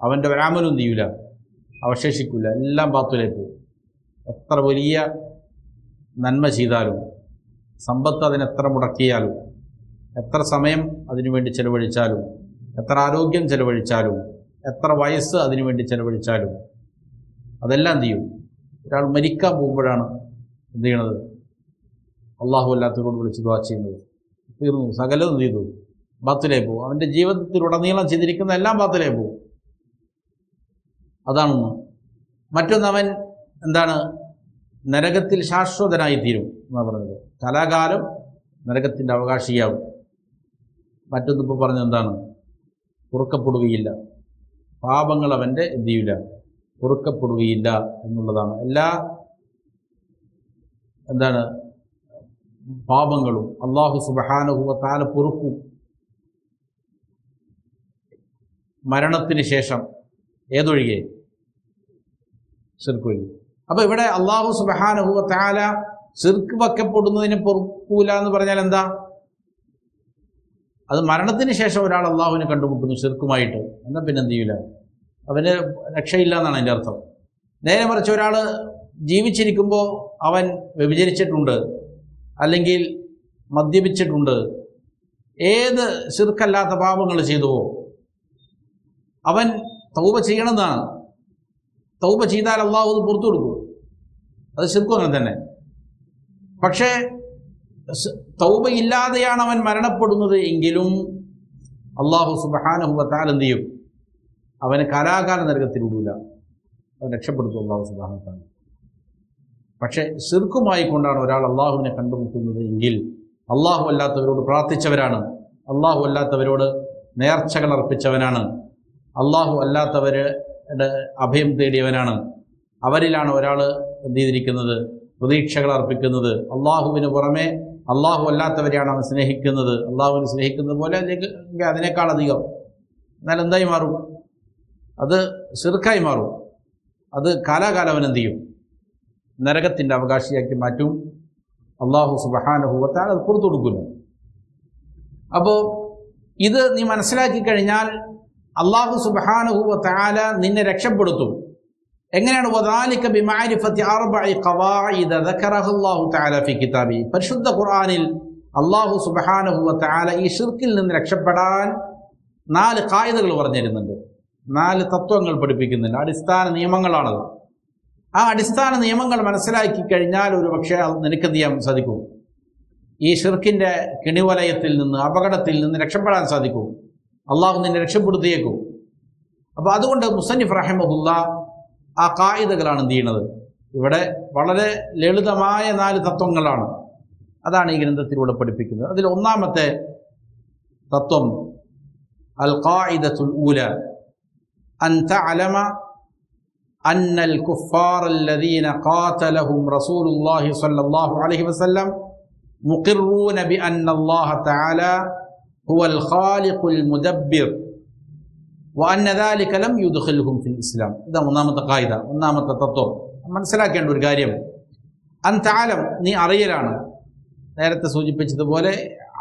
അവൻ്റെ ഒരമലും എന്ത് ചെയ്യൂല, അവശേഷിക്കില്ല, എല്ലാം ബാത്തിലായി പോകും. എത്ര വലിയ നന്മ ചെയ്താലും, സമ്പത്ത് അതിനെത്ര മുടക്കിയാലും, എത്ര സമയം അതിനുവേണ്ടി ചെലവഴിച്ചാലും, എത്ര ആരോഗ്യം ചെലവഴിച്ചാലും, എത്ര വയസ്സ് അതിനുവേണ്ടി ചെലവഴിച്ചാലും, അതെല്ലാം എന്ത് ചെയ്യും, ഒരാൾ മരിക്കാൻ പോകുമ്പോഴാണ് എന്ത് ചെയ്യണത്, അള്ളാഹു അല്ലാത്തവരോട് വിളിച്ച് ദുആ ചെയ്യുന്നത്. തീർന്നു, സകലം എന്ത് ചെയ്തു, ബാത്തിലായി പോകും. അവൻ്റെ ജീവിതത്തിലുടനീളം ചെയ്തിരിക്കുന്ന എല്ലാം ബാത്തിലായി പോകും. അതാണൊന്ന്. മറ്റൊന്ന്, അവൻ എന്താണ്, നരകത്തിൽ ശാശ്വതനായി തീരും എന്നാണ് പറഞ്ഞത്. കലാകാലം നരകത്തിൻ്റെ അവകാശിയാവും. മറ്റൊന്നിപ്പോൾ പറഞ്ഞത് എന്താണ്, പൊറുക്കപ്പെടുകയില്ല, പാപങ്ങൾ അവൻ്റെ എന്ത് ചെയ്യില്ല, പൊറുക്കപ്പെടുകയില്ല എന്നുള്ളതാണ്. എല്ലാ എന്താണ് പാപങ്ങളും അല്ലാഹു സുബ്ഹാനഹു വ തആല പൊറുക്കും മരണത്തിന് ശേഷം, ഏതൊഴികെ, ശിർക്ക് ഒഴികെ. അപ്പോൾ ഇവിടെ അല്ലാഹു സുബ്ഹാനഹു വ തആല ശിർക്ക് വെക്കപ്പെടുന്നതിന് പൊറുക്കൂല എന്ന് പറഞ്ഞാൽ എന്താ? അത് മരണത്തിന് ശേഷം ഒരാൾ അള്ളാഹുവിനെ കണ്ടുമുട്ടുന്നു ശിർക്കുമായിട്ട്, എന്നാൽ പിന്നെ എന്ത് ചെയ്യില്ല, അവന് രക്ഷയില്ല എന്നാണ് അതിൻ്റെ അർത്ഥം. നേരെ മറിച്ച് ഒരാൾ ജീവിച്ചിരിക്കുമ്പോൾ അവൻ വ്യഭിചരിച്ചിട്ടുണ്ട്, അല്ലെങ്കിൽ മദ്യപിച്ചിട്ടുണ്ട്, ഏത് ശിർക്കല്ലാത്ത പാപങ്ങൾ ചെയ്തുവോ അവൻ തൗബ ചെയ്യണമെന്നാണ്. തൗബ ചെയ്താൽ അള്ളാഹു അത് പുറത്തു കൊടുക്കും. അത് ശിർക്കും അങ്ങനെ തന്നെ. പക്ഷേ തൗബയില്ലാതെയാണ് അവൻ മരണപ്പെടുന്നത് എങ്കിലും അല്ലാഹു സുബ്ഹാനഹു വ തആല എന്ത് ചെയ്യും, അവന് കാലാകാല നരകത്തിൽ വിടൂല, അവൻ രക്ഷപ്പെടുത്തും അല്ലാഹു സുബ്ഹാനഹു വ തആല. പക്ഷേ ശിർക്കുമായി കൊണ്ടാണ് ഒരാൾ അള്ളാഹുവിനെ കണ്ടുമുട്ടുന്നത് എങ്കിൽ അള്ളാഹു അല്ലാത്തവരോട് പ്രാർത്ഥിച്ചവരാണ്, അള്ളാഹു അല്ലാത്തവരോട് നേർച്ചകൾ അർപ്പിച്ചവനാണ്, അള്ളാഹു അല്ലാത്തവരുടെ അഭയം തേടിയവനാണ്. അവരിലാണ് ഒരാൾ എന്ത് ചെയ്തിരിക്കുന്നത്, പ്രതീക്ഷകൾ അർപ്പിക്കുന്നത്. അള്ളാഹുവിന് പുറമെ അള്ളാഹു അല്ലാത്തവരെയാണ് അവൻ സ്നേഹിക്കുന്നത്. അള്ളാഹുവിനെ സ്നേഹിക്കുന്നത് പോലെ അല്ലെങ്കിൽ അതിനേക്കാളധികം. എന്നാൽ എന്തായി മാറും, അത് ശിർക്കായി മാറും. അത് കാലാകാലം അവൻ എന്ത് ചെയ്യും, നരകത്തിൻ്റെ അവകാശിയാക്കി മാറ്റും. അള്ളാഹു സുബ്ഹാനഹു വ തആല അത് പുറത്തു കൊടുക്കുന്നു. അപ്പോൾ ഇത് നീ മനസ്സിലാക്കി കഴിഞ്ഞാൽ അല്ലാഹു സുബ്ഹാനഹു വ തആല നിന്നെ രക്ഷപ്പെടുത്തും. എങ്ങനെയാണ്? വദാലിക ബിമഅരിഫത്തി അർബഇ ഖവാഇദ ദക്കറഹു അല്ലാഹു തആല ഫി കിതാബി. പരിശുദ്ധ ഖുർആനിൽ അല്ലാഹു സുബ്ഹാനഹു വ തആല ഈ ശിർക്കിൽ നിന്ന് രക്ഷപ്പെടാൻ 4 ഖായിദകൾ പറഞ്ഞിരുന്നുണ്ട്, 4 തത്വങ്ങൾ പഠിപ്പിക്കുന്നുണ്ട്. അടിസ്ഥാന നിയമങ്ങളാണത്. ആ അടിസ്ഥാന നിയമങ്ങൾ മനസ്സിലാക്കി കഴിഞ്ഞാൽ ഒരു പക്ഷേ നിനക്ക് എന്ത് ചെയ്യാൻ സാധിക്കും? ഈ ഷിർക്കിൻ്റെ കിണിവലയത്തിൽ നിന്ന്, അപകടത്തിൽ നിന്ന് രക്ഷപ്പെടാൻ സാധിക്കും. അള്ളാഹു നിന്നെ രക്ഷപ്പെടുത്തിയേക്കും. അപ്പോൾ അതുകൊണ്ട് മുസന്നിഫ് റഹിമഹുല്ലാ ആ ഖായിദകളാണ് എന്ത് ചെയ്യുന്നത്? ഇവിടെ വളരെ ലളിതമായ 4 തത്വങ്ങളാണ്. അതാണ് ഈ ഗ്രന്ഥത്തിലൂടെ പഠിപ്പിക്കുന്നത്. അതിൽ ഒന്നാമത്തെ തത്വം അൽ ഖായിദത്തുൽ ഊല അൻ തഅലമ അന്നൽ കുഫാർ അല്ലദീന ഖാതലഹും റസൂലുള്ളാഹി സ്വല്ലല്ലാഹു അലൈഹി വസല്ലം മുഖിറൂന ബിഅന്ന അല്ലാഹ തആല ഹുവൽ ഖാലിഖുൽ മുദബ്ബിർ വഅന്ന ദാലിക ലം യുദ്ഖിൽഹും ഫിൽ ഇസ്ലാം. ഇതാണ് ഒന്നാമത്തെ ഖായിദ, ഒന്നാമത്തെ തത്വം. മനസ്സിലാക്കേണ്ട ഒരു കാര്യം, അൻ തഅലം, നീ അറിയലാണ്. നേരത്തെ സൂചിപ്പിച്ചതുപോലെ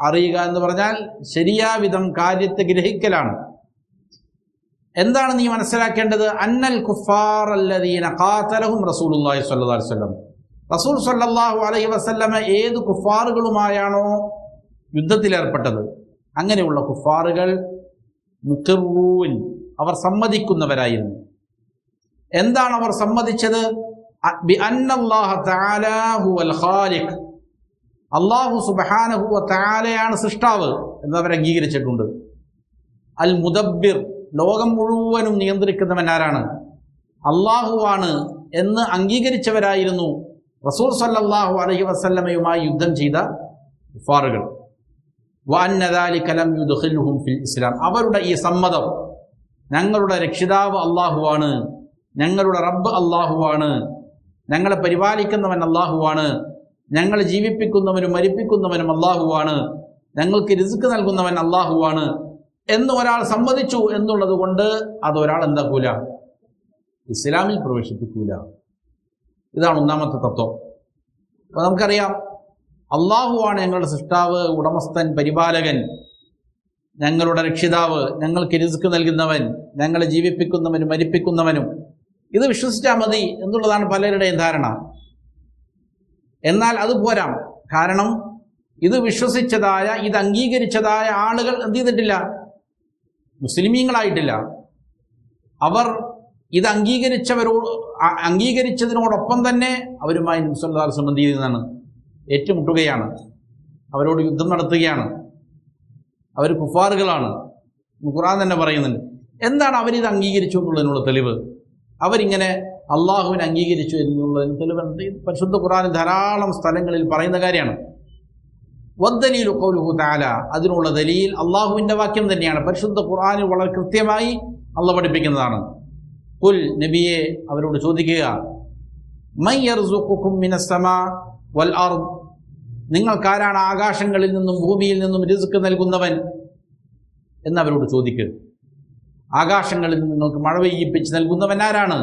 അറിയുക എന്ന് പറഞ്ഞാൽ ശരിയാവിധം കാര്യത്തെ ഗ്രഹിക്കലാണ്. എന്താണ് നീ മനസ്സിലാക്കേണ്ടത്? അന്നൽ കുഫാർ അല്ലദീന ഖാതലഹും റസൂലുള്ളാഹി സ്വല്ലല്ലാഹു അലൈഹി വസല്ലം. റസൂൽ സ്വല്ലല്ലാഹു അലൈഹി വസല്ലമ ഏത് കുഫാറുകളുമായാണോ യുദ്ധത്തിലേർപ്പെട്ടത്, അങ്ങനെയുള്ള കുഫാറുകൾ മുഖിറൂൻ, അവർ സമ്മതിക്കുന്നവരായിരുന്നു. എന്താണ് അവർ സമ്മതിച്ചത്? ബിഅന്നല്ലാഹ തആല ഹുവൽ ഖാലിഖ്, അല്ലാഹു സുബ്ഹാനഹു വ തആലയാണ് സൃഷ്ടാവ് എന്നവർ അംഗീകരിച്ചിട്ടുണ്ട്. അൽ മുദബ്ബിർ, ലോകം മുഴുവനും നിയന്ത്രിക്കുന്നവൻ ആരാണ്? അള്ളാഹുവാണ് എന്ന് അംഗീകരിച്ചവരായിരുന്നു റസൂൽ സല്ലല്ലാഹു അലൈഹി വസല്ലമയുമായി യുദ്ധം ചെയ്ത കുഫാറുകൾ. വഅന്ന ദാലിക ലം യുദ്ഖിൽഹും ഫിൽ ഇസ്ലാം, അവരുടെ ഈ സമ്മതം, ഞങ്ങളുടെ രക്ഷിതാവ് അള്ളാഹുവാണ്, ഞങ്ങളുടെ റബ്ബ് അള്ളാഹുവാണ്, ഞങ്ങളെ പരിപാലിക്കുന്നവൻ അള്ളാഹുവാണ്, ഞങ്ങളെ ജീവിപ്പിക്കുന്നവനും മരിപ്പിക്കുന്നവനും അള്ളാഹുവാണ്, ഞങ്ങൾക്ക് റിസ്ക് നൽകുന്നവൻ അള്ളാഹുവാണ് എന്ന് ഒരാൾ സമ്മതിച്ചു എന്നുള്ളത് കൊണ്ട് അതൊരാൾ എന്താക്കൂല? ഇസ്ലാമിൽ പ്രവേശിപ്പിക്കൂല. ഇതാണ് ഒന്നാമത്തെ തത്വം. അപ്പോൾ നമുക്കറിയാം, അള്ളാഹുവാണ് ഞങ്ങളുടെ സൃഷ്ടാവ്, ഉടമസ്ഥൻ, പരിപാലകൻ, ഞങ്ങളുടെ രക്ഷിതാവ്, ഞങ്ങൾക്ക് റിസ്ക് നൽകുന്നവൻ, ഞങ്ങളെ ജീവിപ്പിക്കുന്നവനും മരിപ്പിക്കുന്നവനും. ഇത് വിശ്വസിച്ചാൽ മതി എന്നുള്ളതാണ് പലരുടെയും ധാരണ. എന്നാൽ അത് പോരാ. കാരണം ഇത് വിശ്വസിച്ചതായ, ഇത് അംഗീകരിച്ചതായ ആളുകൾ എന്ത് ചെയ്തിട്ടില്ല? മുസ്ലിമീങ്ങളായിട്ടില്ല. അവർ ഇത് അംഗീകരിച്ചതിനോടൊപ്പം തന്നെ അവരുമായി നബി സല്ലല്ലാഹു അലൈഹി വസല്ലം എന്ത് ചെയ്യുന്നതാണ്? ഏറ്റുമുട്ടുകയാണ്, അവരോട് യുദ്ധം നടത്തുകയാണ്. അവർ കുഫാറുകളാണ്. ഖുർആൻ തന്നെ പറയുന്നുണ്ട്. എന്താണ് അവരിത് അംഗീകരിച്ചു എന്നുള്ളതിനുള്ള തെളിവ്? അവരിങ്ങനെ അള്ളാഹുവിനെ അംഗീകരിച്ചു എന്നുള്ളതിന് തെളിവ് പരിശുദ്ധ ഖുർആനിൽ ധാരാളം സ്ഥലങ്ങളിൽ പറയുന്ന കാര്യമാണ്. വദ്ദലീലു ഖൗലുഹു തആല, അതിനുള്ള ദലീൽ അള്ളാഹുവിൻ്റെ വാക്യം തന്നെയാണ്. പരിശുദ്ധ ഖുർആനിൽ വളരെ കൃത്യമായി അള്ളാഹ് പഠിപ്പിക്കുന്നതാണ്. ഖുൽ, നബിയെ അവരോട് ചോദിക്കുക, മൻ യർസുഖുകും മിനസ് സമാ വൽ അർദ്, നിങ്ങൾക്കാരാണ് ആകാശങ്ങളിൽ നിന്നും ഭൂമിയിൽ നിന്നും റിസ്ക് നൽകുന്നവൻ എന്നവരോട് ചോദിക്കുക. ആകാശങ്ങളിൽ നിന്ന് നിങ്ങൾക്ക് മഴ പെയ്യിപ്പിച്ച് നൽകുന്നവൻ ആരാണ്?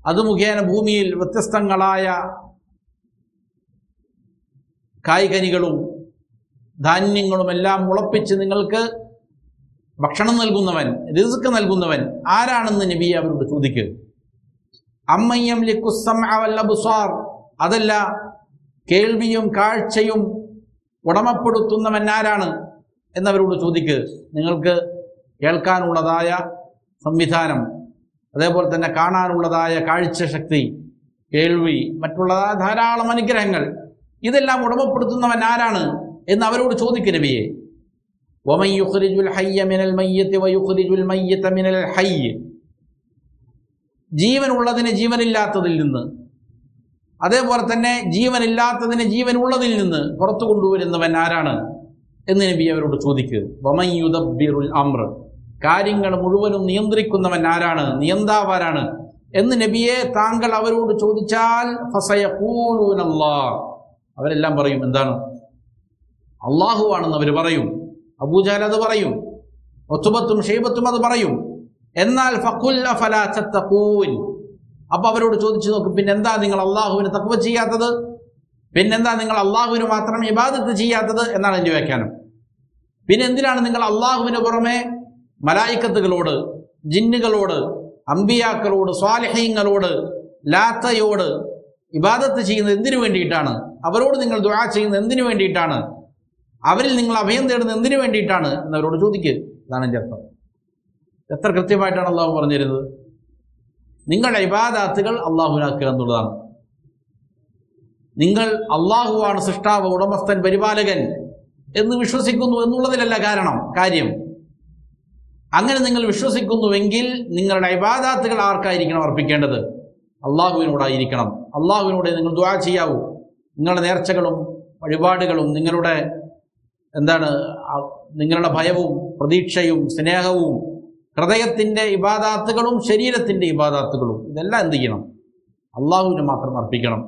അത് മുഖേന ഭൂമിയിൽ വ്യത്യസ്തങ്ങളായ കായ്കനികളും ധാന്യങ്ങളും എല്ലാം മുളപ്പിച്ച് നിങ്ങൾക്ക് ഭക്ഷണം നൽകുന്നവൻ, റിസ്ക് നൽകുന്നവൻ ആരാണെന്ന് നബി അവരോട് ചോദിക്കുക. അമ്മൻ യംലികു സ്സംഅ വൽ അബ്സാർ, അതല്ല കേൾവിയും കാഴ്ചയും ഉടമപ്പെടുത്തുന്നവൻ ആരാണ് എന്നവരോട് ചോദിക്കുക. നിങ്ങൾക്ക് കേൾക്കാനുള്ളതായ സംവിധാനം, അതേപോലെ തന്നെ കാണാനുള്ളതായ കാഴ്ച ശക്തി, കേൾവി, മറ്റുള്ളതായ ധാരാളം അനുഗ്രഹങ്ങൾ, ഇതെല്ലാം ഉടമപ്പെടുത്തുന്നവൻ ആരാണ് എന്ന് അവരോട് ചോദിക്കുക നബിയെ. വമൻ യുഖ്രിജുൽ ഹയ്യ മിനൽ മയ്യിത്തി വയുഖ്രിജുൽ മയ്യിത മിനൽ ഹയ്യ്, ജീവനുള്ളതിനെ ജീവനില്ലാത്തതിൽ നിന്ന്, അതേപോലെ തന്നെ ജീവനില്ലാത്തതിനെ ജീവനുള്ളതിൽ നിന്ന് പുറത്തു കൊണ്ടുവരുന്നവൻ ആരാണ് എന്ന് നബി അവരോട് ചോദിക്കുക. വമൻ യുദബ്ബിറുൽ അംർ, കാര്യങ്ങൾ മുഴുവനും നിയന്ത്രിക്കുന്നവൻ ആരാണ്, നിയന്താവാരാണ് എന്ന് നബിയെ താങ്കൾ അവരോട് ചോദിച്ചാൽ ഫസയഖൂലൂന അല്ലാഹ്, അവരെല്ലാം പറയും എന്താണ്? അള്ളാഹുവാണെന്ന് അവർ പറയും. അബൂജഹൽ അത് പറയും, ഉത്ബത്തും ഷൈബത്തും അത് പറയും. എന്നാൽ ഫഖുൽ അഫലാ തത്തഖൂൻ, അപ്പോൾ അവരോട് ചോദിച്ചു നോക്കും, പിന്നെന്താ നിങ്ങൾ അള്ളാഹുവിന് തഖ്വ ചെയ്യാത്തത്? പിന്നെന്താ നിങ്ങൾ അള്ളാഹുവിന് മാത്രം ഇബാദത്ത് ചെയ്യാത്തത് എന്നാണ് എൻ്റെ വ്യാഖ്യാനം. പിന്നെ എന്തിനാണ് നിങ്ങൾ അള്ളാഹുവിന് പുറമെ മലായിക്കത്തുകളോട്, ജിന്നുകളോട്, അമ്പിയാക്കളോട്, സ്വാലിഹീങ്ങളോട്, ലാത്തയോട് ഇബാദത്ത് ചെയ്യുന്നത് എന്തിനു വേണ്ടിയിട്ടാണ്? അവരോട് നിങ്ങൾ ദുആ ചെയ്യുന്നത് എന്തിനു വേണ്ടിയിട്ടാണ്? അവരിൽ നിങ്ങൾ അഭയം തേടുന്നത് എന്തിനു വേണ്ടിയിട്ടാണ് എന്നവരോട് ചോദിക്കുക. ഇതാണ് എൻ്റെ അർത്ഥം. എത്ര കൃത്യമായിട്ടാണ് അള്ളാഹു പറഞ്ഞിരുന്നത്? നിങ്ങളുടെ ഇബാദത്തുകൾ അള്ളാഹുവിനാക്കുക എന്നുള്ളതാണ്. നിങ്ങൾ അള്ളാഹുവാണ് സൃഷ്ടാവ്, ഉടമസ്ഥൻ, പരിപാലകൻ എന്ന് വിശ്വസിക്കുന്നു എന്നുള്ളതിലല്ല കാര്യം. അങ്ങനെ നിങ്ങൾ വിശ്വസിക്കുന്നുവെങ്കിൽ നിങ്ങളുടെ ഇബാദത്തുകൾ ആർക്കായിരിക്കണം അർപ്പിക്കേണ്ടത്? അള്ളാഹുവിനോടായിരിക്കണം. അള്ളാഹുവിനോട് നിങ്ങൾ ദുആ ചെയ്യാവൂ. നിങ്ങളുടെ നേർച്ചകളും വഴിപാടുകളും നിങ്ങളുടെ ഭയവും പ്രതീക്ഷയും സ്നേഹവും ഹൃദയത്തിൻ്റെ ഇബാദത്തുകളും ശരീരത്തിൻ്റെ ഇബാദത്തുകളും ഇതെല്ലാം എന്ത് ചെയ്യണം? അള്ളാഹുവിന് മാത്രം അർപ്പിക്കണം.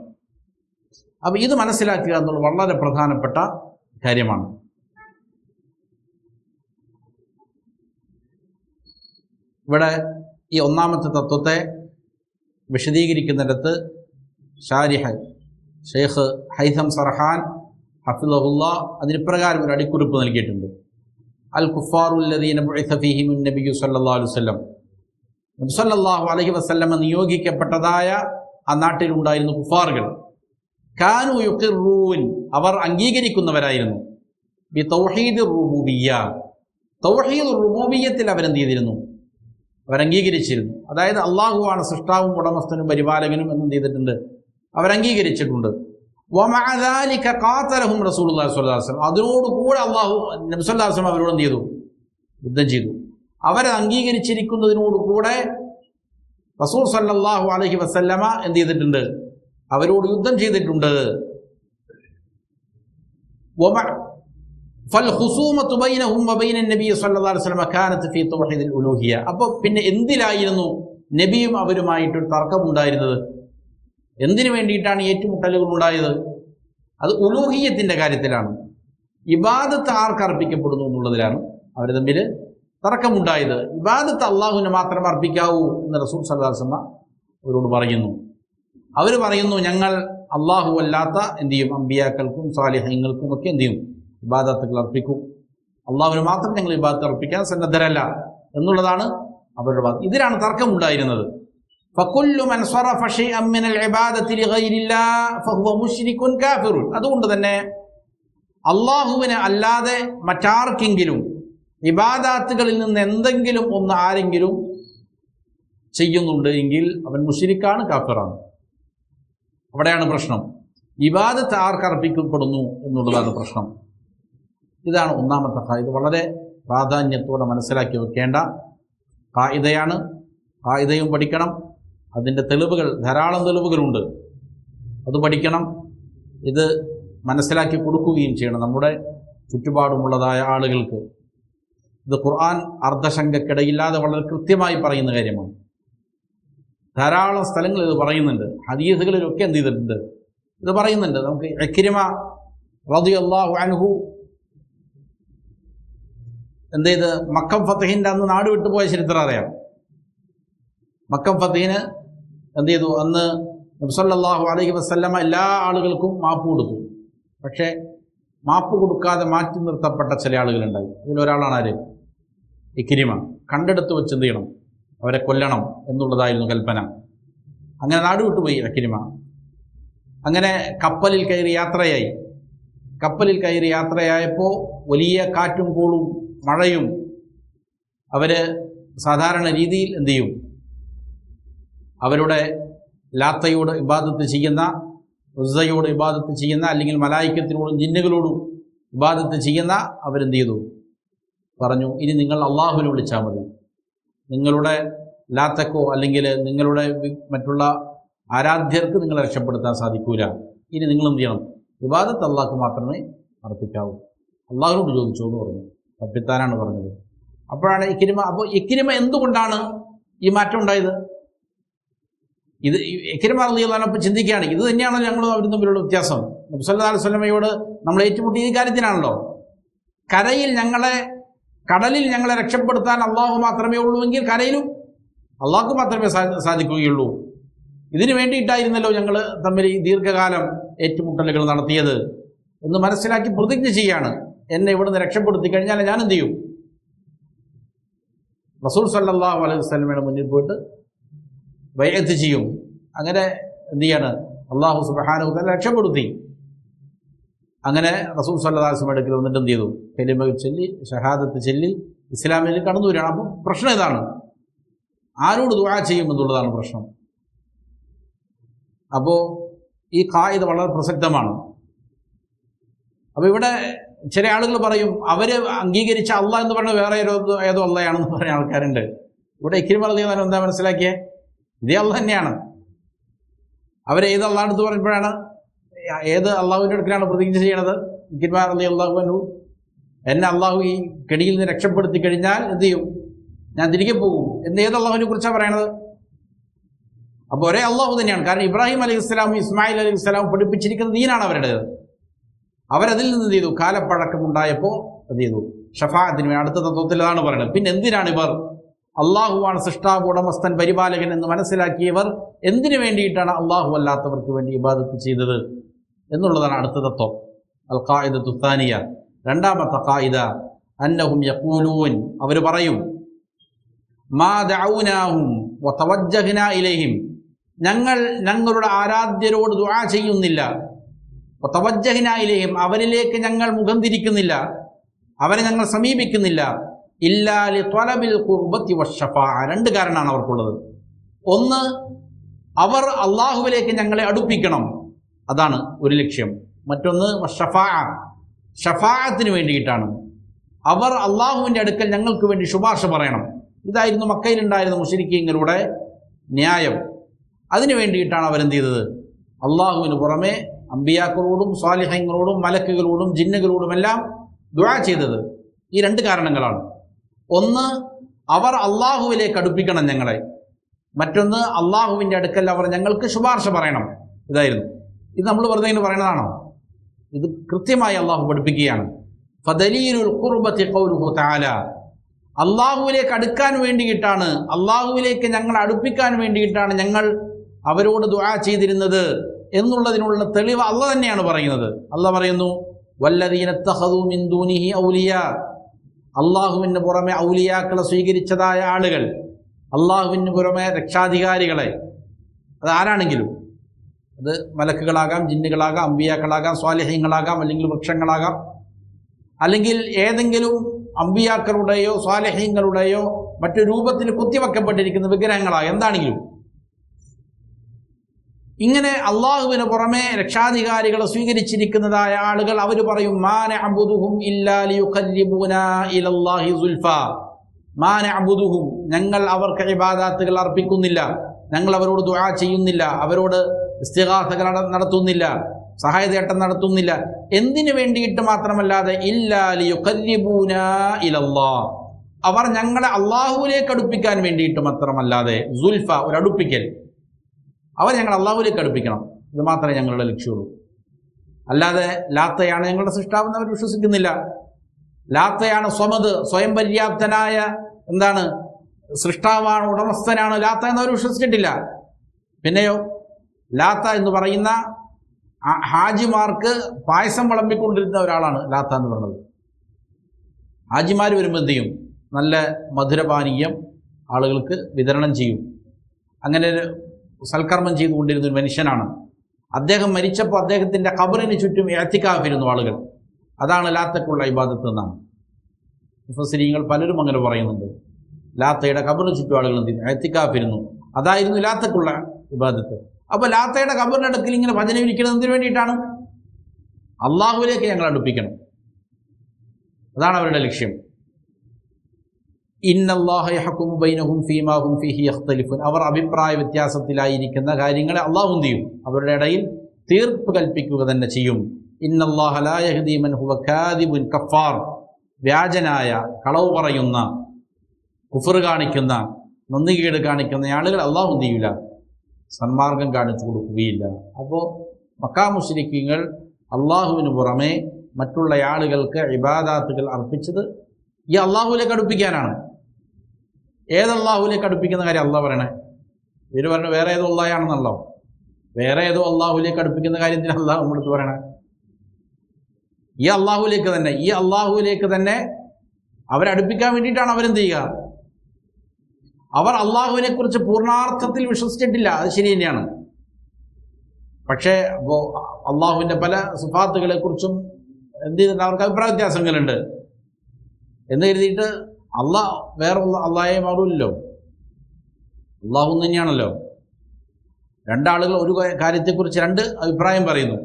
അപ്പോൾ ഇത് മനസ്സിലാക്കുക എന്നുള്ളത് വളരെ പ്രധാനപ്പെട്ട കാര്യമാണ്. ഇവിടെ ഈ ഒന്നാമത്തെ തത്വത്തെ വിശദീകരിക്കുന്നിടത്ത് ഷാരിഹ് ഷെയ്ഖ് ഹൈഥം സർഹാൻ ഹഫിളഹുല്ലാ അതിനിപ്രകാരം ഒരു അടിക്കുറിപ്പ് നൽകിയിട്ടുണ്ട്. അൽ കുഫാറുല്ലദീന ബുഇസ ഫീഹിമുൻ നബിയ്യു സല്ലല്ലാഹു അലൈഹി വസല്ലം, നബി സല്ലല്ലാഹു അലൈഹി വസല്ലം നിയോഗിക്കപ്പെട്ടതായ ആ നാട്ടിലുണ്ടായിരുന്ന കുഫാറുകൾ, കാനു യുഖിറൂൻ അവർ അംഗീകരിക്കുന്നവരായിരുന്നു, ബി തൗഹീദിർ റുബൂബിയ്യ തൗഹീദുർ റുബൂബിയ്യത്തിൽ അവരെന്ത് ചെയ്തിരുന്നു? അവരംഗീകരിച്ചിരുന്നു. അതായത് അള്ളാഹുവാണ് സൃഷ്ടാവും ഉടമസ്ഥനും പരിപാലകനും എന്നും ചെയ്തിട്ടുണ്ട്, അവരംഗീകരിച്ചിട്ടുണ്ട്. വമഅ ദാലിക ഖാതലഹും റസൂലുള്ളാഹി സ്വല്ലല്ലാഹു അലൈഹി വസല്ലം അതിനോടുകൂടെ നബി സല്ലല്ലാഹു അലൈഹി വസല്ലം അവരോട് എന്ത് ചെയ്തു? യുദ്ധം ചെയ്തു. അവരെ അംഗീകരിച്ചിരിക്കുന്നതിനോടുകൂടെ റസൂൽ സല്ലല്ലാഹു അലൈഹി വസല്ലമ എന്ത് ചെയ്തിട്ടുണ്ട്? അവരോട് യുദ്ധം ചെയ്തിട്ടുണ്ട്. ഫൽഖുസൂമതു ബൈനഹും വബൈന നബി സല്ലല്ലാഹു അലൈഹി വസല്ലം കാനത് ഫീ തൗഹീദിൽ ഉലൂഹിയ്യ. അപ്പോൾ പിന്നെ എന്തിലായിരുന്നു നബിയും അവരുമായിട്ടൊരു തർക്കമുണ്ടായിരുന്നത്? എന്തിനു വേണ്ടിയിട്ടാണ് ഏറ്റുമുട്ടലുകൾ ഉണ്ടായത്? അത് ഉലൂഹിയ്യത്തിൻ്റെ കാര്യത്തിലാണ്. ഇബാദത്ത് ആർക്കർപ്പിക്കപ്പെടുന്നു എന്നുള്ളതിലാണ് അവർ തമ്മിൽ തർക്കമുണ്ടായത്. ഇബാദത്ത് അള്ളാഹുവിന് മാത്രം അർപ്പിക്കാവൂ എന്ന് റസൂൽ സല്ലല്ലാഹു അലൈഹി വസല്ലം അവരോട് പറയുന്നു. അവർ പറയുന്നു, ഞങ്ങൾ അള്ളാഹു അല്ലാത്ത എന്ത് ചെയ്യും? അമ്പിയാക്കൾക്കും സാലിഹീങ്ങൾക്കും ഒക്കെ എന്ത് ചെയ്യും? ഇബാദത്തുകൾ അർപ്പിക്കും. അള്ളാഹുവിന് മാത്രം ഞങ്ങൾ ഇബാദത്ത് അർപ്പിക്കാൻ സന്നദ്ധരല്ല എന്നുള്ളതാണ് അവരുടെ വാദം. ഇതിലാണ് തർക്കമുണ്ടായിരുന്നത്. ഫകുല്ലു മൻ സ്വറഫ ശൈഅൻ മിനൽ ഇബാദത്തി ലിഗൈരില്ലാഹ് ഫഹുവ മുശ്രികുൻ കാഫിറുൻ. അതുകൊണ്ട് തന്നെ അള്ളാഹുവിന് അല്ലാതെ മറ്റാർക്കെങ്കിലും ഇബാദത്തുകളിൽ നിന്ന് എന്തെങ്കിലും ഒന്ന് ആരെങ്കിലും ചെയ്യുന്നുണ്ട് എങ്കിൽ അവൻ മുശ്രിക്കാണ്, കാഫിറാണ്. അവിടെയാണ് പ്രശ്നം. ഇബാദത്ത് ആർക്കർപ്പിക്കപ്പെടുന്നു എന്നുള്ളതാണ് പ്രശ്നം. ഇതാണ് ഒന്നാമത്തെ ഖായിദ. വളരെ പ്രാധാന്യത്തോടെ മനസ്സിലാക്കി വെക്കേണ്ട ഖായിദയാണ്. ഖായിദയും പഠിക്കണം. അതിൻ്റെ തെളിവുകൾ, ധാരാളം തെളിവുകളുണ്ട്, അത് പഠിക്കണം. ഇത് മനസ്സിലാക്കി കൊടുക്കുകയും ചെയ്യണം നമ്മുടെ ചുറ്റുപാടുമുള്ളതായ ആളുകൾക്ക്. ഇത് ഖുർആൻ അർദ്ധശങ്കക്കിടയില്ലാതെ വളരെ കൃത്യമായി പറയുന്ന കാര്യമാണ്. ധാരാളം സ്ഥലങ്ങളിൽ ഇത് പറയുന്നുണ്ട്. ഹദീസുകളിലൊക്കെ എന്ത് ചെയ്തിട്ടുണ്ട്? ഇത് പറയുന്നുണ്ട്. നമുക്ക് ഇക്രിമ റളിയല്ലാഹു അൻഹു എന്ത് ചെയ്ത്? മക്കം ഫതഹിൻ്റെ അന്ന് നാട് വിട്ടുപോയ ചരിത്രം അറിയാം. മക്കം ഫതഹിന് എന്ത് ചെയ്തു? അന്ന് നബി സല്ലല്ലാഹു അലൈഹി വസല്ലമ എല്ലാ ആളുകൾക്കും മാപ്പ് കൊടുത്തു. പക്ഷേ മാപ്പ് കൊടുക്കാതെ മാറ്റി നിർത്തപ്പെട്ട ചില ആളുകളുണ്ടായി. അതിലൊരാളാണ് ആര്? ഇക്രിമ. കണ്ടെടുത്ത് വെച്ച് എന്ത് ചെയ്യണം? അവരെ കൊല്ലണം എന്നുള്ളതായിരുന്നു കൽപ്പന. അങ്ങനെ നാട് വിട്ടുപോയി ഇക്രിമ. അങ്ങനെ കപ്പലിൽ കയറി യാത്രയായി. കപ്പലിൽ കയറി യാത്രയായപ്പോൾ വലിയ കാറ്റും കോളും മഴയും. അവർ സാധാരണ രീതിയിൽ എന്ത് ചെയ്യും? അവരുടെ ലാത്തയോട് ഇബാദത്ത് ചെയ്യുന്ന, ഉസ്സയോട് ഇബാദത്ത് ചെയ്യുന്ന, അല്ലെങ്കിൽ മലായിക്കത്തിനോടും ജിന്നുകളോടും ഇബാദത്ത് ചെയ്യുന്ന അവരെന്ത് ചെയ്തു? പറഞ്ഞു, ഇനി നിങ്ങൾ അള്ളാഹുവിനെ വിളിച്ചാൽ മതി. നിങ്ങളുടെ ലാത്തക്കോ അല്ലെങ്കിൽ നിങ്ങളുടെ മറ്റുള്ള ആരാധ്യർക്ക് നിങ്ങളെ രക്ഷപ്പെടുത്താൻ സാധിക്കൂല. ഇനി നിങ്ങൾ എന്ത് ചെയ്യണം? ഇബാദത്ത് അള്ളാഹ്ക്ക് മാത്രമേ നടത്തിക്കാവൂ. അള്ളാഹുവിനോട് ചോദിച്ചു എന്ന് പറഞ്ഞു. തപ്പിത്താനാണ് പറഞ്ഞത്. അപ്പോഴാണ് ഇക്രിമ. അപ്പോൾ ഇക്രിമ എന്തുകൊണ്ടാണ് ഈ മാറ്റം ഉണ്ടായത്? ഇത് ഇക്രിമ റളിയല്ലാഹു അൻഹു ചിന്തിക്കുകയാണ്, ഇത് തന്നെയാണല്ലോ ഞങ്ങളും അവരും തമ്മിലുള്ള വ്യത്യാസം. നബി സല്ലല്ലാഹു അലൈഹി വസല്ലമയോട് നമ്മൾ ഏറ്റുമുട്ടി ഈ കാര്യത്തിനാണല്ലോ. കടലിൽ ഞങ്ങളെ രക്ഷപ്പെടുത്താൻ അള്ളാഹു മാത്രമേ ഉള്ളൂവെങ്കിൽ കരയിലും അള്ളാഹ്ക്ക് മാത്രമേ സാധിക്കുകയുള്ളൂ. ഇതിനു വേണ്ടിയിട്ടായിരുന്നല്ലോ ഞങ്ങൾ തമ്മിൽ ഈ ദീർഘകാലം ഏറ്റുമുട്ടലുകൾ നടത്തിയത് എന്ന് മനസ്സിലാക്കി പ്രതിജ്ഞ ചെയ്യാണ്. എന്നെ ഇവിടുന്ന് രക്ഷപ്പെടുത്തി കഴിഞ്ഞാൽ ഞാൻ എന്ത് ചെയ്യും? റസൂൽ സല്ലല്ലാഹു അലൈഹി വസല്ലമയുടെ മുന്നിൽ പോയിട്ട് ബൈഅത്ത് ചെയ്യും. അങ്ങനെ എന്ത് ചെയ്യാണ്? അള്ളാഹു സുബ്ഹാനഹു വ തആല രക്ഷപ്പെടുത്തി. അങ്ങനെ റസൂൽ സല്ലല്ലാഹു അലൈഹി വസല്ലം അടുക്കൽ വന്നിട്ട് എന്ത് ചെയ്തു? കലിമ ചൊല്ലി ഷഹാദത്ത് ചൊല്ലി ഇസ്ലാമിൽ കടന്നു വരികയാണ്. അപ്പം പ്രശ്നം ഇതാണ്, ആരോട് ദുആ ചെയ്യും എന്നുള്ളതാണ് പ്രശ്നം. അപ്പോൾ ഈ ഖായിദ വളരെ പ്രസക്തമാണ്. അപ്പോൾ ഇവിടെ ചില ആളുകൾ പറയും അവർ അംഗീകരിച്ച അള്ളാഹ് എന്ന് പറഞ്ഞാൽ വേറെ ഏതോ അള്ളാഹയാണെന്ന് പറയുന്ന ആൾക്കാരുണ്ട്. ഇവിടെ ഇക്രിമ റളിയല്ലാഹു അൻഹു എന്താ മനസ്സിലാക്കിയേ? ഇതേ അള്ളാഹ് തന്നെയാണ്. അവരേത് അള്ളാഹ് എടുത്ത് പറയുമ്പോഴാണ്, ഏത് അള്ളാഹുവിൻ്റെ അടുക്കലാണ് പ്രതിജ്ഞ ചെയ്യണത്? ഇക്രിമ റളിയല്ലാഹു അൻഹു എന്നെ അള്ളാഹു ഈ കെണിയിൽ നിന്ന് രക്ഷപ്പെടുത്തി കഴിഞ്ഞാൽ എന്ത് ചെയ്യും? ഞാൻ തിരികെ പോകും എന്ന് ഏത് അള്ളാഹുവിനെ കുറിച്ചാണ് പറയണത്? അപ്പോൾ ഒരേ അള്ളാഹു തന്നെയാണ്. കാരണം ഇബ്രാഹിം അലൈഹി ഇസ്ലാമും ഇസ്മായിൽ അലൈഹി ഇസ്ലാമും പഠിപ്പിച്ചിരിക്കുന്ന ദീനാണ് അവരുടേത്. അവരതിൽ നിന്ന് എന്ത് ചെയ്തു? കാലപ്പഴക്കമുണ്ടായപ്പോൾ എന്ത് ചെയ്തു? ഷഫാഅത്തിന് അടുത്ത തത്വത്തിൽ അതാണ് പറയുന്നത്. പിന്നെ എന്തിനാണ് ഇവർ അള്ളാഹുവാണ് സൃഷ്ടാവ്, ഉടമസ്ഥൻ, പരിപാലകൻ എന്ന് മനസ്സിലാക്കിയവർ എന്തിനു വേണ്ടിയിട്ടാണ് അള്ളാഹു അല്ലാത്തവർക്ക് വേണ്ടി ഇബാദത്ത് ചെയ്തത് എന്നുള്ളതാണ് അടുത്ത തത്വം. അൽ ഖായിദത്തു സാനിയ, രണ്ടാമത്തെ ഖായിദ, അന്നഹും യഖൂലൂൻ, അവർ പറയും, മാ ദഅൗനാഹും വതവജ്ജഹ്നാ ഇലൈഹിം, ഞങ്ങൾ ഞങ്ങളുടെ ആരാധ്യരോട് ദുആ ചെയ്യുന്നില്ല, വതവജ്ജഹ്നാ ഇലൈഹിം, അവരിലേക്ക് ഞങ്ങൾ മുഖം തിരിക്കുന്നില്ല, അവരെ ഞങ്ങൾ സമീപിക്കുന്നില്ല, ഇല്ലാ ലിത്വലബിൽ ഖുർബത്തി വശഫാഅ. രണ്ട് കാരണമാണ് അവർക്കുള്ളത്. ഒന്ന്, അവർ അള്ളാഹുവിലേക്ക് ഞങ്ങളെ അടുപ്പിക്കണം, അതാണ് ഒരു ലക്ഷ്യം. മറ്റൊന്ന് വശഫാഅ, ഷഫാഅത്തിന് വേണ്ടിയിട്ടാണ്. അവർ അള്ളാഹുവിൻ്റെ അടുക്കൽ ഞങ്ങൾക്ക് വേണ്ടി ശുപാർശ പറയണം. ഇതായിരുന്നു മക്കയിലുണ്ടായിരുന്ന മുശ്രിക്കീങ്ങളുടെ ന്യായം. അതിനു വേണ്ടിയിട്ടാണ് അവരെന്ത് ചെയ്തത്? അള്ളാഹുവിന് പുറമെ അമ്പിയാക്കളോടും സ്വാലിഹീങ്ങളോടും മലക്കുകളോടും ജിന്നുകളോടുമെല്ലാം ദുആ ചെയ്തത്. ഈ രണ്ട് കാരണങ്ങളാണ്. ഒന്ന്, അവർ അള്ളാഹുവിലേക്ക് അടുപ്പിക്കണം ഞങ്ങളെ. മറ്റൊന്ന്, അള്ളാഹുവിൻ്റെ അടുക്കൽ അവർ ഞങ്ങൾക്ക് ശുപാർശ പറയണം. ഇതായിരുന്നു. ഇത് നമ്മൾ വെറുതെ ഇങ്ങനെ പറയുന്നതാണോ? ഇത് കൃത്യമായി അള്ളാഹു പഠിപ്പിക്കുകയാണ്. ഫദലീലുൽ ഖുർബത്തി ഖൗലുഹു തആല, അള്ളാഹുവിലേക്ക് അടുക്കാൻ വേണ്ടിയിട്ടാണ്, അള്ളാഹുവിലേക്ക് ഞങ്ങൾ അടുപ്പിക്കാൻ വേണ്ടിയിട്ടാണ് ഞങ്ങൾ അവരോട് ദുആ ചെയ്തിരുന്നത് എന്നുള്ളതിനുള്ള തെളിവ് അള്ളാഹ് തന്നെയാണ് പറയുന്നത്. അള്ളാഹ് പറയുന്നു, വല്ലദീന ഇത്തഖദൂ മിൻ ദൂനിഹി ഔലിയാ, അള്ളാഹുവിന് പുറമെ ഔലിയാക്കളെ സ്വീകരിച്ചതായ ആളുകൾ, അള്ളാഹുവിന് പുറമെ രക്ഷാധികാരികളെ, അത് ആരാണെങ്കിലും, അത് മലക്കുകളാകാം, ജിന്നുകളാകാം, അമ്പിയാക്കളാകാം, സ്വാലിഹീങ്ങളാകാം, അല്ലെങ്കിൽ വൃക്ഷങ്ങളാകാം, അല്ലെങ്കിൽ ഏതെങ്കിലും അമ്പിയാക്കളുടെയോ സ്വാലിഹീങ്ങളുടെയോ മറ്റു രൂപത്തിൽ കുത്തിവെക്കപ്പെട്ടിരിക്കുന്ന വിഗ്രഹങ്ങളാകാം, എന്താണെങ്കിലും ഇങ്ങനെ അള്ളാഹുവിന് പുറമെ രക്ഷാധികാരികളെ സ്വീകരിച്ചിരിക്കുന്നതായ ആളുകൾ അവർ പറയും, മാ നഅബുദുഹും ഇല്ലാ ലിയുഖർരിബൂനാ ഇലല്ലാഹി സുൽഫാ, മാ നഅബുദുഹും, ഞങ്ങൾ അവർക്ക് ഇബാദത്തുകൾ അർപ്പിക്കുന്നില്ല, ഞങ്ങൾ അവരോട് ദുആ ചെയ്യുന്നില്ല, അവരോട് ഇസ്തിഗാസകൾ നടത്തുന്നില്ല, സഹായതേട്ടം നടത്തുന്നില്ല. എന്തിനു വേണ്ടിയിട്ട് മാത്രമല്ലാതെ ഇല്ലാ ലിയുഖർരിബൂനാ ഇലല്ലാഹ്, അവർ ഞങ്ങളെ അള്ളാഹുവിലേക്ക് അടുപ്പിക്കാൻ വേണ്ടിയിട്ട് മാത്രമല്ലാതെ, സുൽഫ, ഒരു അടുപ്പിക്കൽ, അവർ ഞങ്ങൾ അള്ളാഹുവിലേക്ക് അടുപ്പിക്കണം, ഇത് മാത്രമേ ഞങ്ങളുടെ ലക്ഷ്യമുള്ളൂ. അല്ലാതെ ലാത്തയാണ് ഞങ്ങളുടെ സൃഷ്ടാവെന്ന് അവർ വിശ്വസിക്കുന്നില്ല. ലാത്തയാണ് സ്വമത്, സ്വയം പര്യാപ്തനായ എന്താണ് സൃഷ്ടാവാണ്, ഉടമസ്ഥനാണ് ലാത്ത എന്നവർ വിശ്വസിച്ചിട്ടില്ല. പിന്നെയോ ലാത്ത എന്ന് പറയുന്ന ഹാജിമാർക്ക് പായസം വിളമ്പിക്കൊണ്ടിരുന്ന ഒരാളാണ് ലാത്ത എന്ന് പറയുന്നത്. ഹാജിമാർ വരുമ്പോൾ എന്ത് ചെയ്യും? നല്ല മധുരപാനീയം ആളുകൾക്ക് വിതരണം ചെയ്യും. അങ്ങനെ സൽക്കർമ്മം ചെയ്തുകൊണ്ടിരുന്ന ഒരു മനുഷ്യനാണ്. അദ്ദേഹം മരിച്ചപ്പോൾ അദ്ദേഹത്തിൻ്റെ ഖബറിന് ചുറ്റും ഇഅ്തികാഫിരുന്നു ആളുകൾ. അതാണ് ലാത്തക്കുള്ള ഇബാദത്ത് എന്നാണ് മുഫസ്സിരീങ്ങൾ പലരും അങ്ങനെ പറയുന്നുണ്ട്. ലാത്തയുടെ ഖബറിന് ചുറ്റും ആളുകൾ എന്ത് ചെയ്യുന്നു? ഇഅ്തികാഫിരുന്നു. അതായിരുന്നു ലാത്തക്കുള്ള ഇബാദത്ത്. അപ്പോൾ ലാത്തയുടെ ഖബറിൻ്റെ അടുക്കൽ ഇങ്ങനെ ഭജന ഇരിക്കുന്നത് എന്തിനു വേണ്ടിയിട്ടാണ്? അള്ളാഹുവിലേക്ക് ഞങ്ങൾ അടുപ്പിക്കണം, അതാണ് അവരുടെ ലക്ഷ്യം. ഇന്നല്ലാഹ യഹ്കുമു ബൈനഹും ഫീമാ ഹും ഫീഹി യഖ്തലിഫൂൻ, അവർ അഭിപ്രായ വ്യത്യാസത്തിലായിരിക്കുന്ന കാര്യങ്ങളെ അള്ളാഹു എന്ത് ചെയ്യും? അവരുടെ ഇടയിൽ തീർപ്പ് കൽപ്പിക്കുക തന്നെ ചെയ്യും. ഇന്നല്ലാഹ ലാ യഹ്ദി മൻ ഹുവ കാദിബുൻ കഫാർ, വ്യാജനായ, കളവ് പറയുന്ന, കുഫർ കാണിക്കുന്ന, നന്ദികേട് കാണിക്കുന്ന ആളുകൾ അള്ളാഹു എന്ത് ചെയ്യില്ല? സന്മാർഗം കാണിച്ചു കൊടുക്കുകയില്ല. അപ്പോൾ മക്കാ മുശ്രിക്കീങ്ങൾ അള്ളാഹുവിന് പുറമെ മറ്റുള്ള ആളുകൾക്ക് ഇബാദാത്തുകൾ അർപ്പിച്ചത് ഈ അള്ളാഹുവിലേക്ക് അടുപ്പിക്കാനാണ്. ഏത് അള്ളാഹുവിലേക്ക് അടുപ്പിക്കുന്ന കാര്യം അള്ളാഹ് പറയണേ? ഇവർ പറഞ്ഞ വേറെ ഏതോ അള്ളാഹാണെന്നല്ലോ. വേറെ ഏതോ അള്ളാഹുവിലേക്ക് അടുപ്പിക്കുന്ന കാര്യത്തിന് അള്ളാഹു നമ്മളടുത്ത് പറയണേ? ഈ അള്ളാഹുവിലേക്ക് തന്നെ അവരെ അടുപ്പിക്കാൻ വേണ്ടിയിട്ടാണ് അവരെന്ത് ചെയ്യുക. അവർ അള്ളാഹുവിനെ കുറിച്ച് പൂർണ്ണാർത്ഥത്തിൽ വിശ്വസിച്ചിട്ടില്ല, അത് ശരി തന്നെയാണ്. പക്ഷേ അപ്പോൾ അള്ളാഹുവിൻ്റെ പല സിഫാത്തുകളെ കുറിച്ചും എന്ത് ചെയ്തിട്ട് അവർക്ക് അഭിപ്രായ വ്യത്യാസങ്ങളുണ്ട് എന്ന് കരുതിയിട്ട് വേറെ അള്ളാഹയെ മാറില്ലല്ലോ. അള്ളാഹു തന്നെയാണല്ലോ. രണ്ടാളുകൾ ഒരു കാര്യത്തെക്കുറിച്ച് രണ്ട് അഭിപ്രായം പറയുന്നു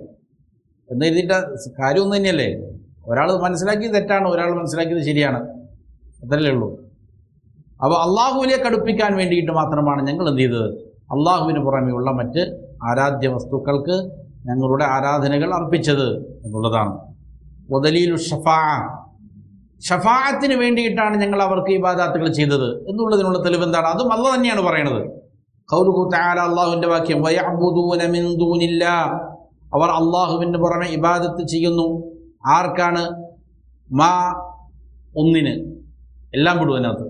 എന്ന് കരുതിയിട്ട് കാര്യം ഒന്നു തന്നെയല്ലേ. ഒരാൾ മനസ്സിലാക്കിയത് തെറ്റാണ്, ഒരാൾ മനസ്സിലാക്കിയത് ശരിയാണ്, അത്രയല്ലേ ഉള്ളൂ. അപ്പോൾ അള്ളാഹുവിലേക്ക് അടുപ്പിക്കാൻ വേണ്ടിയിട്ട് മാത്രമാണ് ഞങ്ങൾ എന്ത് ചെയ്തത്, അള്ളാഹുവിന് പുറമെയുള്ള മറ്റ് ആരാധ്യ വസ്തുക്കൾക്ക് ഞങ്ങളുടെ ആരാധനകൾ അർപ്പിച്ചത് എന്നുള്ളതാണ്. വദലീലു ഷഫാഅത്തിന് വേണ്ടിയിട്ടാണ് ഞങ്ങൾ അവർക്ക് ഇബാദത്തുകൾ ചെയ്തത് എന്നുള്ളതിനുള്ള തെളിവ് എന്താണ്? അതും അല്ലാഹ് തന്നെയാണ് പറയുന്നത്. ഖൗലുഹു തആല, അള്ളാഹുവിൻ്റെ വാക്യം, വയഅ്ബുദൂന മിൻ ദൂനില്ലാഹ്, അവർ അള്ളാഹുവിന് പുറമെ ഇബാദത്ത് ചെയ്യുന്നു. ആർക്കാണ്? മാ, ഒന്നിന്, എല്ലാം വിടും അതിനകത്ത്.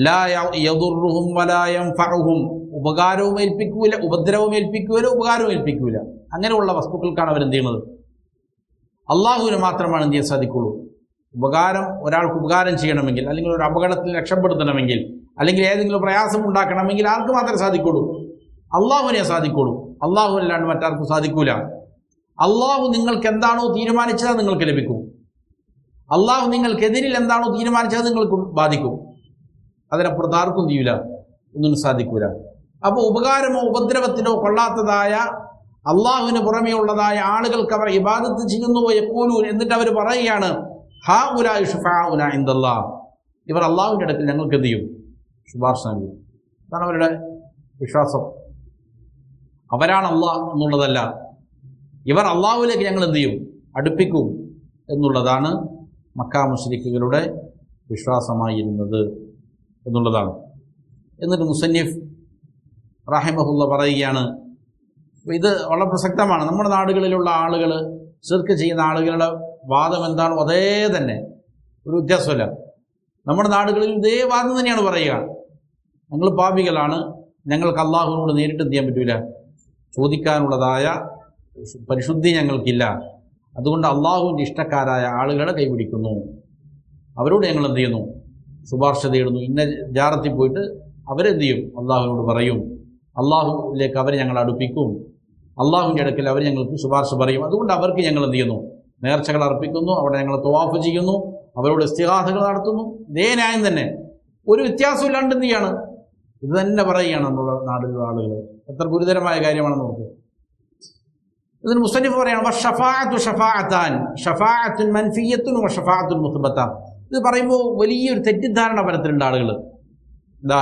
ലാ യദുറുഹും വലാ യൻഫഉഹും, ഉപകാരവും ഏൽപ്പിക്കൂല, ഉപദ്രവവും ഏൽപ്പിക്കൂല, ഉപകാരവും ഏൽപ്പിക്കൂല. അങ്ങനെയുള്ള വസ്തുക്കൾക്കാണ് അവരെന്ത് ചെയ്യുന്നത്. അള്ളാഹുവിന് മാത്രമാണ് എന്ത് ചെയ്യാൻ സാധിക്കുള്ളൂ. ഒരാൾക്ക് ഉപകാരം ചെയ്യണമെങ്കിൽ, അല്ലെങ്കിൽ ഒരു അപകടത്തിൽ രക്ഷപ്പെടുത്തണമെങ്കിൽ, അല്ലെങ്കിൽ ഏതെങ്കിലും പ്രയാസം ഉണ്ടാക്കണമെങ്കിൽ ആർക്ക് മാത്രമേ സാധിക്കുള്ളൂ? അള്ളാഹുവിനെ സാധിക്കുള്ളൂ. അല്ലാണ്ട് മറ്റാർക്കും സാധിക്കൂല. അള്ളാഹു നിങ്ങൾക്ക് എന്താണോ തീരുമാനിച്ചത് നിങ്ങൾക്ക് ലഭിക്കും. അള്ളാഹു നിങ്ങൾക്കെതിരിൽ എന്താണോ തീരുമാനിച്ചത് നിങ്ങൾക്ക് ബാധിക്കും. അതിനപ്പുറത്ത് ആർക്കും ചെയ്യൂല, ഒന്നും സാധിക്കൂല. അപ്പോൾ ഉപകാരമോ ഉപദ്രവത്തിനോ കൊള്ളാത്തതായ അള്ളാഹുവിന് പുറമേ ഉള്ളതായ ആളുകൾക്ക് അവർ ഇബാദത്ത് ചെയ്യുന്നുവോ യഖൂലൂൻ, എന്നിട്ട് അവർ പറയുകയാണ്, ഹൗലാഇ ശുഫാഉന ഇൻദല്ലാഹ്, ഇവർ അള്ളാഹുവിൻ്റെ അടുക്കൽ ഞങ്ങൾക്ക് എന്ത് ചെയ്യും, ശുപാർശ നൽകും. അതാണ് അവരുടെ വിശ്വാസം. അവരാണ് അള്ളാഹ് എന്നുള്ളതല്ല, ഇവർ അള്ളാഹുവിലേക്ക് ഞങ്ങൾ എന്ത് ചെയ്യും, അടുപ്പിക്കും എന്നുള്ളതാണ് മക്കാ മുശ്രിക്കുകളുടെ വിശ്വാസമായിരുന്നത് എന്നുള്ളതാണ്. എന്നിട്ട് മുസന്നിഫ് റഹിമഹുല്ല പറയുകയാണ്, ഇത് വളരെ പ്രസക്തമാണ്. നമ്മുടെ നാടുകളിലുള്ള ആളുകൾ, ശിർക്ക് ചെയ്യുന്ന ആളുകളുടെ വാദം എന്താണോ അതേ തന്നെ, ഒരു വ്യത്യാസമില്ല. നമ്മുടെ നാടുകളിൽ ഇതേ വാദം തന്നെയാണ് പറയുക. ഞങ്ങൾ പാപികളാണ്, ഞങ്ങൾക്ക് അള്ളാഹുവിനോട് നേരിട്ട് എന്ത് ചെയ്യാൻ പറ്റില്ല, ചോദിക്കാനുള്ളതായ പരിശുദ്ധി ഞങ്ങൾക്കില്ല. അതുകൊണ്ട് അള്ളാഹുവിൻ്റെ ഇഷ്ടക്കാരായ ആളുകളെ കൈപിടിക്കുന്നു, അവരോട് ഞങ്ങൾ എന്ത് ചെയ്യുന്നു, ശുപാർശ തേടുന്നു. ഇന്ന ജാറത്തിൽ പോയിട്ട് അവരെന്ത് ചെയ്യും, അള്ളാഹുവിനോട് പറയും, അള്ളാഹുവിലേക്ക് അവരെ ഞങ്ങൾ അടുപ്പിക്കും, അള്ളാഹുവിൻ്റെ അടുക്കൽ അവർ ഞങ്ങൾക്ക് ശുപാർശ പറയും. അതുകൊണ്ട് അവർക്ക് ഞങ്ങൾ എന്ത് ചെയ്യുന്നു, നേർച്ചകൾ അർപ്പിക്കുന്നു, അവിടെ ഞങ്ങൾ തവാഫ് ചെയ്യുന്നു, അവരോട് ഇസ്തിഗാസകൾ നടത്തുന്നു. ഇതേ ന്യായം തന്നെ, ഒരു വ്യത്യാസമില്ലാണ്ട് എന്ത് ചെയ്യാണ്, ഇത് തന്നെ പറയുകയാണ് നമ്മുടെ നാട്ടിലുള്ള ആളുകൾ. എത്ര ഗുരുതരമായ കാര്യമാണെന്ന് നോക്കുക. ഇതിന് മുസ്തനിഫ് പറയാണ്, വശഫാഅത്തു ഷഫാഅത്താൻ, ഷഫാഅത്തുൻ മൻഫിയ്യത്തുൻ വശഫാഅത്തുൻ മുസ്ബത്ത. ഇത് പറയുമ്പോൾ വലിയൊരു തെറ്റിദ്ധാരണ പരത്തിലുണ്ട് ആളുകൾ.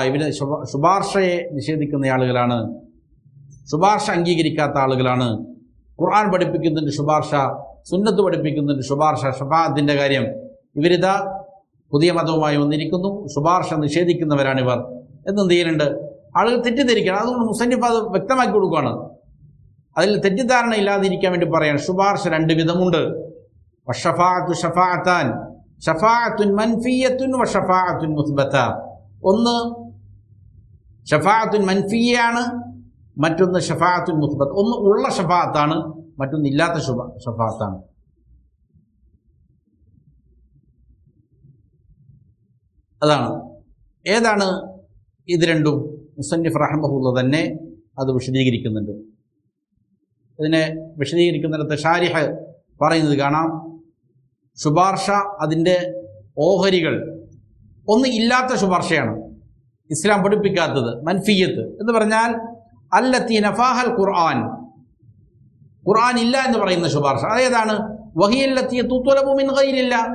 ഇവര് ശുപാർശയെ നിഷേധിക്കുന്ന ആളുകളാണ്, ശുപാർശ അംഗീകരിക്കാത്ത ആളുകളാണ്. ഖുർആൻ പഠിപ്പിക്കുന്നുണ്ട് ശുപാർശ, സുന്നത്ത് പഠിപ്പിക്കുന്നുണ്ട് ശുപാർശ, ഷഫാഅത്തിൻ്റെ കാര്യം. ഇവരിതാ പുതിയ മതവുമായി വന്നിരിക്കുന്നു, ശുപാർശ നിഷേധിക്കുന്നവരാണിവർ എന്നെന്ത് ചെയ്യുന്നുണ്ട്, ആളുകൾ തെറ്റിദ്ധരിക്കണം. അതുകൊണ്ട് മുസന്നിഫ് അത് വ്യക്തമാക്കി കൊടുക്കുകയാണ്. അതിൽ തെറ്റിദ്ധാരണ ഇല്ലാതിരിക്കാൻ വേണ്ടി പറയാണ്, ശുപാർശ രണ്ട് വിധമുണ്ട്. വശഫാഅത്തു ഷഫാഅത്താൻ, ഷഫാഅത്തുൻ മൻഫിയ്യത്തുൻ വശഫാഅത്തുൻ മുസ്ബത്ത. ഒന്ന് ഷഫാഅത്തുൻ മൻഫിയാണ്, മറ്റൊന്ന് ഷഫാഅത്തുൻ മുസ്ബത്ത്. ഒന്ന് ഉള്ള ഷഫാഅത്താണ്, മറ്റൊന്ന് ഇല്ലാത്ത ഷഫാഅത്താണ്. അതാണ്. ഏതാണ് ഇത് രണ്ടും? മുസന്നിഫ് റഹിമഹുല്ലാ തന്നെ അത് വിശദീകരിക്കുന്നുണ്ട്. ഇതിനെ വിശദീകരിക്കുന്നിടത്ത് ഷാരിഹ് പറയുന്നത് കാണാം, ശുപാർശ അതിൻ്റെ ഓഹരികൾ, ഒന്ന് ഇല്ലാത്ത ശുപാർശയാണ്, ഇസ്ലാം പഠിപ്പിക്കാത്തത്. മൻഫിയത്ത് എന്ന് പറഞ്ഞാൽ അല്ലത്തി നഫാഹൽ ഖുർആൻ, ഖുർആൻ ഇല്ല എന്ന് പറയുന്ന ശുപാർശ. അതേതാണ്? വഹിയല്ലത്തി തുത്വലബു മിൻ ഗൈരില്ലാഹ്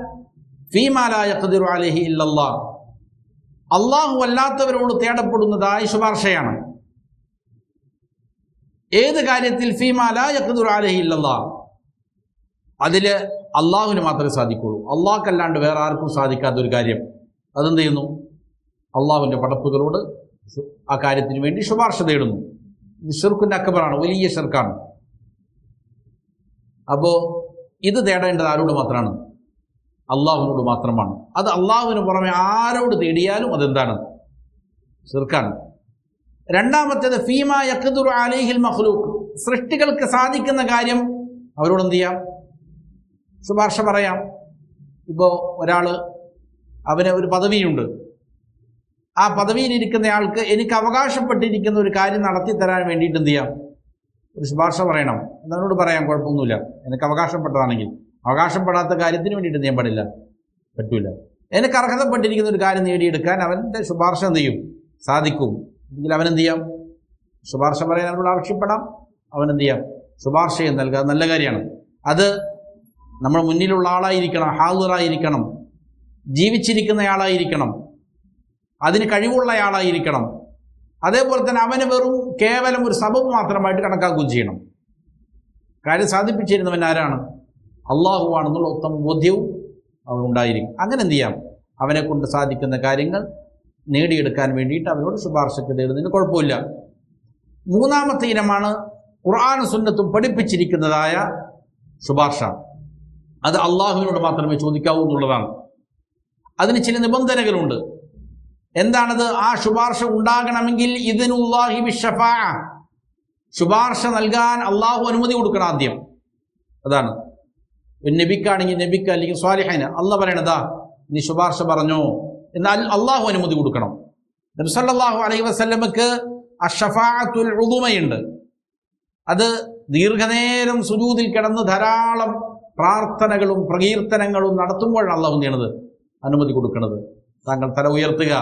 ഫീമാ ലാ യഖ്ദിറു അലൈഹി ഇല്ലല്ലാഹ്, അല്ലാഹു അല്ലാത്തവരോട് തേടപ്പെടുന്നതായ ശുപാർശയാണ്. ഏത് കാര്യത്തിൽ? ഫീമാ ലാ യഖ്ദിറു അലൈഹി ഇല്ലല്ലാഹ്, അതിൽ അള്ളാഹുവിന് മാത്രമേ സാധിക്കുള്ളൂ, അള്ളാഹ്ക്കല്ലാണ്ട് വേറെ ആർക്കും സാധിക്കാത്തൊരു കാര്യം. അതെന്ത് ചെയ്യുന്നു? അള്ളാഹുവിൻ്റെ പടപ്പുകളോട് ആ കാര്യത്തിന് വേണ്ടി ശുപാർശ തേടുന്നു. ഇത് ശിർക്കുൻ്റെ അക്ബറാണ്, വലിയ ശിർക്കാണ്. അപ്പോൾ ഇത് തേടേണ്ടത് ആരോട് മാത്രമാണ്? അള്ളാഹുവിനോട് മാത്രമാണ്. അത് അള്ളാഹുവിന് പുറമെ ആരോട് തേടിയാലും അതെന്താണ്? ശിർക്കാണ്. രണ്ടാമത്തേത് ഫീമാ യഖ്ദിറു അലൈഹിൽ മഖ്ലൂഖ്, സൃഷ്ടികൾക്ക് സാധിക്കുന്ന കാര്യം അവരോട് എന്ത് ചെയ്യാം? ശുപാർശ പറയാം. ഇപ്പോൾ ഒരാൾ അവന് ഒരു പദവിയുണ്ട്, ആ പദവിയിലിരിക്കുന്നയാൾക്ക് എനിക്ക് അവകാശപ്പെട്ടിരിക്കുന്ന ഒരു കാര്യം നടത്തി തരാൻ വേണ്ടിയിട്ട് എന്ത് ചെയ്യാം? ഒരു ശുപാർശ പറയണം. എന്നോട് പറയാം, കുഴപ്പമൊന്നുമില്ല, എനിക്ക് അവകാശപ്പെട്ടതാണെങ്കിൽ. അവകാശപ്പെടാത്ത കാര്യത്തിന് വേണ്ടിയിട്ട് ചെയ്യാൻ പാടില്ല, പറ്റൂല. എനിക്ക് അർഹതപ്പെട്ടിരിക്കുന്ന ഒരു കാര്യം നേടിയെടുക്കാൻ അവൻ്റെ ശുപാർശ എന്ത് ചെയ്യും? സാധിക്കും. എങ്കിൽ അവനെന്ത് ചെയ്യാം? ശുപാർശ പറയാൻ അവനോട് ആവശ്യപ്പെടാം, അവനെന്ത് ചെയ്യാം? ശുപാർശയും നൽകുക. നല്ല കാര്യമാണ്. അത് നമ്മൾ മുന്നിലുള്ള ആളായിരിക്കണം, ഹാദിറായിരിക്കണം, ജീവിച്ചിരിക്കുന്നയാളായിരിക്കണം, അതിന് കഴിവുള്ളയാളായിരിക്കണം. അതേപോലെ തന്നെ അവന് വെറും കേവലം ഒരു സബബ് മാത്രമായിട്ട് കണക്കാക്കുകയും ചെയ്യണം. കാര്യം സാധിപ്പിച്ചിരുന്നവൻ ആരാണ്? അള്ളാഹുവാണെന്നുള്ള ഉത്തമ ബോധ്യവും അവനുണ്ടായിരിക്കും. അങ്ങനെ എന്ത് ചെയ്യാം? അവനെ കൊണ്ട് സാധിക്കുന്ന കാര്യങ്ങൾ നേടിയെടുക്കാൻ വേണ്ടിയിട്ട് അവനോട് ശുപാർശയ്ക്ക് തേടുന്നതിന് കുഴപ്പമില്ല. മൂന്നാമത്തെ ഇനമാണ് ഖുർആനും സുന്നത്തും പഠിപ്പിച്ചിരിക്കുന്നതായ ശുപാർശ. അത് അള്ളാഹുവിനോട് മാത്രമേ ചോദിക്കാവൂ എന്നുള്ളതാണ്. അതിന് ചില നിബന്ധനകളുണ്ട്. എന്താണത്? ആ ശുപാർശ ഉണ്ടാകണമെങ്കിൽ ഇദ്നുല്ലാഹി ബിശ്ശഫാഅ, ശുപാർശ നൽകാൻ അള്ളാഹു അനുമതി കൊടുക്കണം ആദ്യം. അതാണ്. നബിക്കാണെങ്കിൽ നബിക്ക്, അല്ലെങ്കിൽ സ്വാലിഹിന് അള്ളാഹ് പറയണതാ നീ ശുപാർശ പറഞ്ഞോ എന്നാൽ അള്ളാഹു അനുമതി കൊടുക്കണം. നബി സല്ലല്ലാഹു അലൈഹി വസല്ലമക്ക് അശ്ശഫാഅത്തുൽ ഉദുമയുണ്ട്. അത് ദീർഘനേരം സുജൂദിൽ കിടന്ന് ധാരാളം പ്രാർത്ഥനകളും പ്രകീർത്തനങ്ങളും നടത്തുമ്പോഴാണ് അള്ളാഹു ചെയ്യണത്, അനുമതി കൊടുക്കുന്നത്. താങ്കൾ തല ഉയർത്തുക,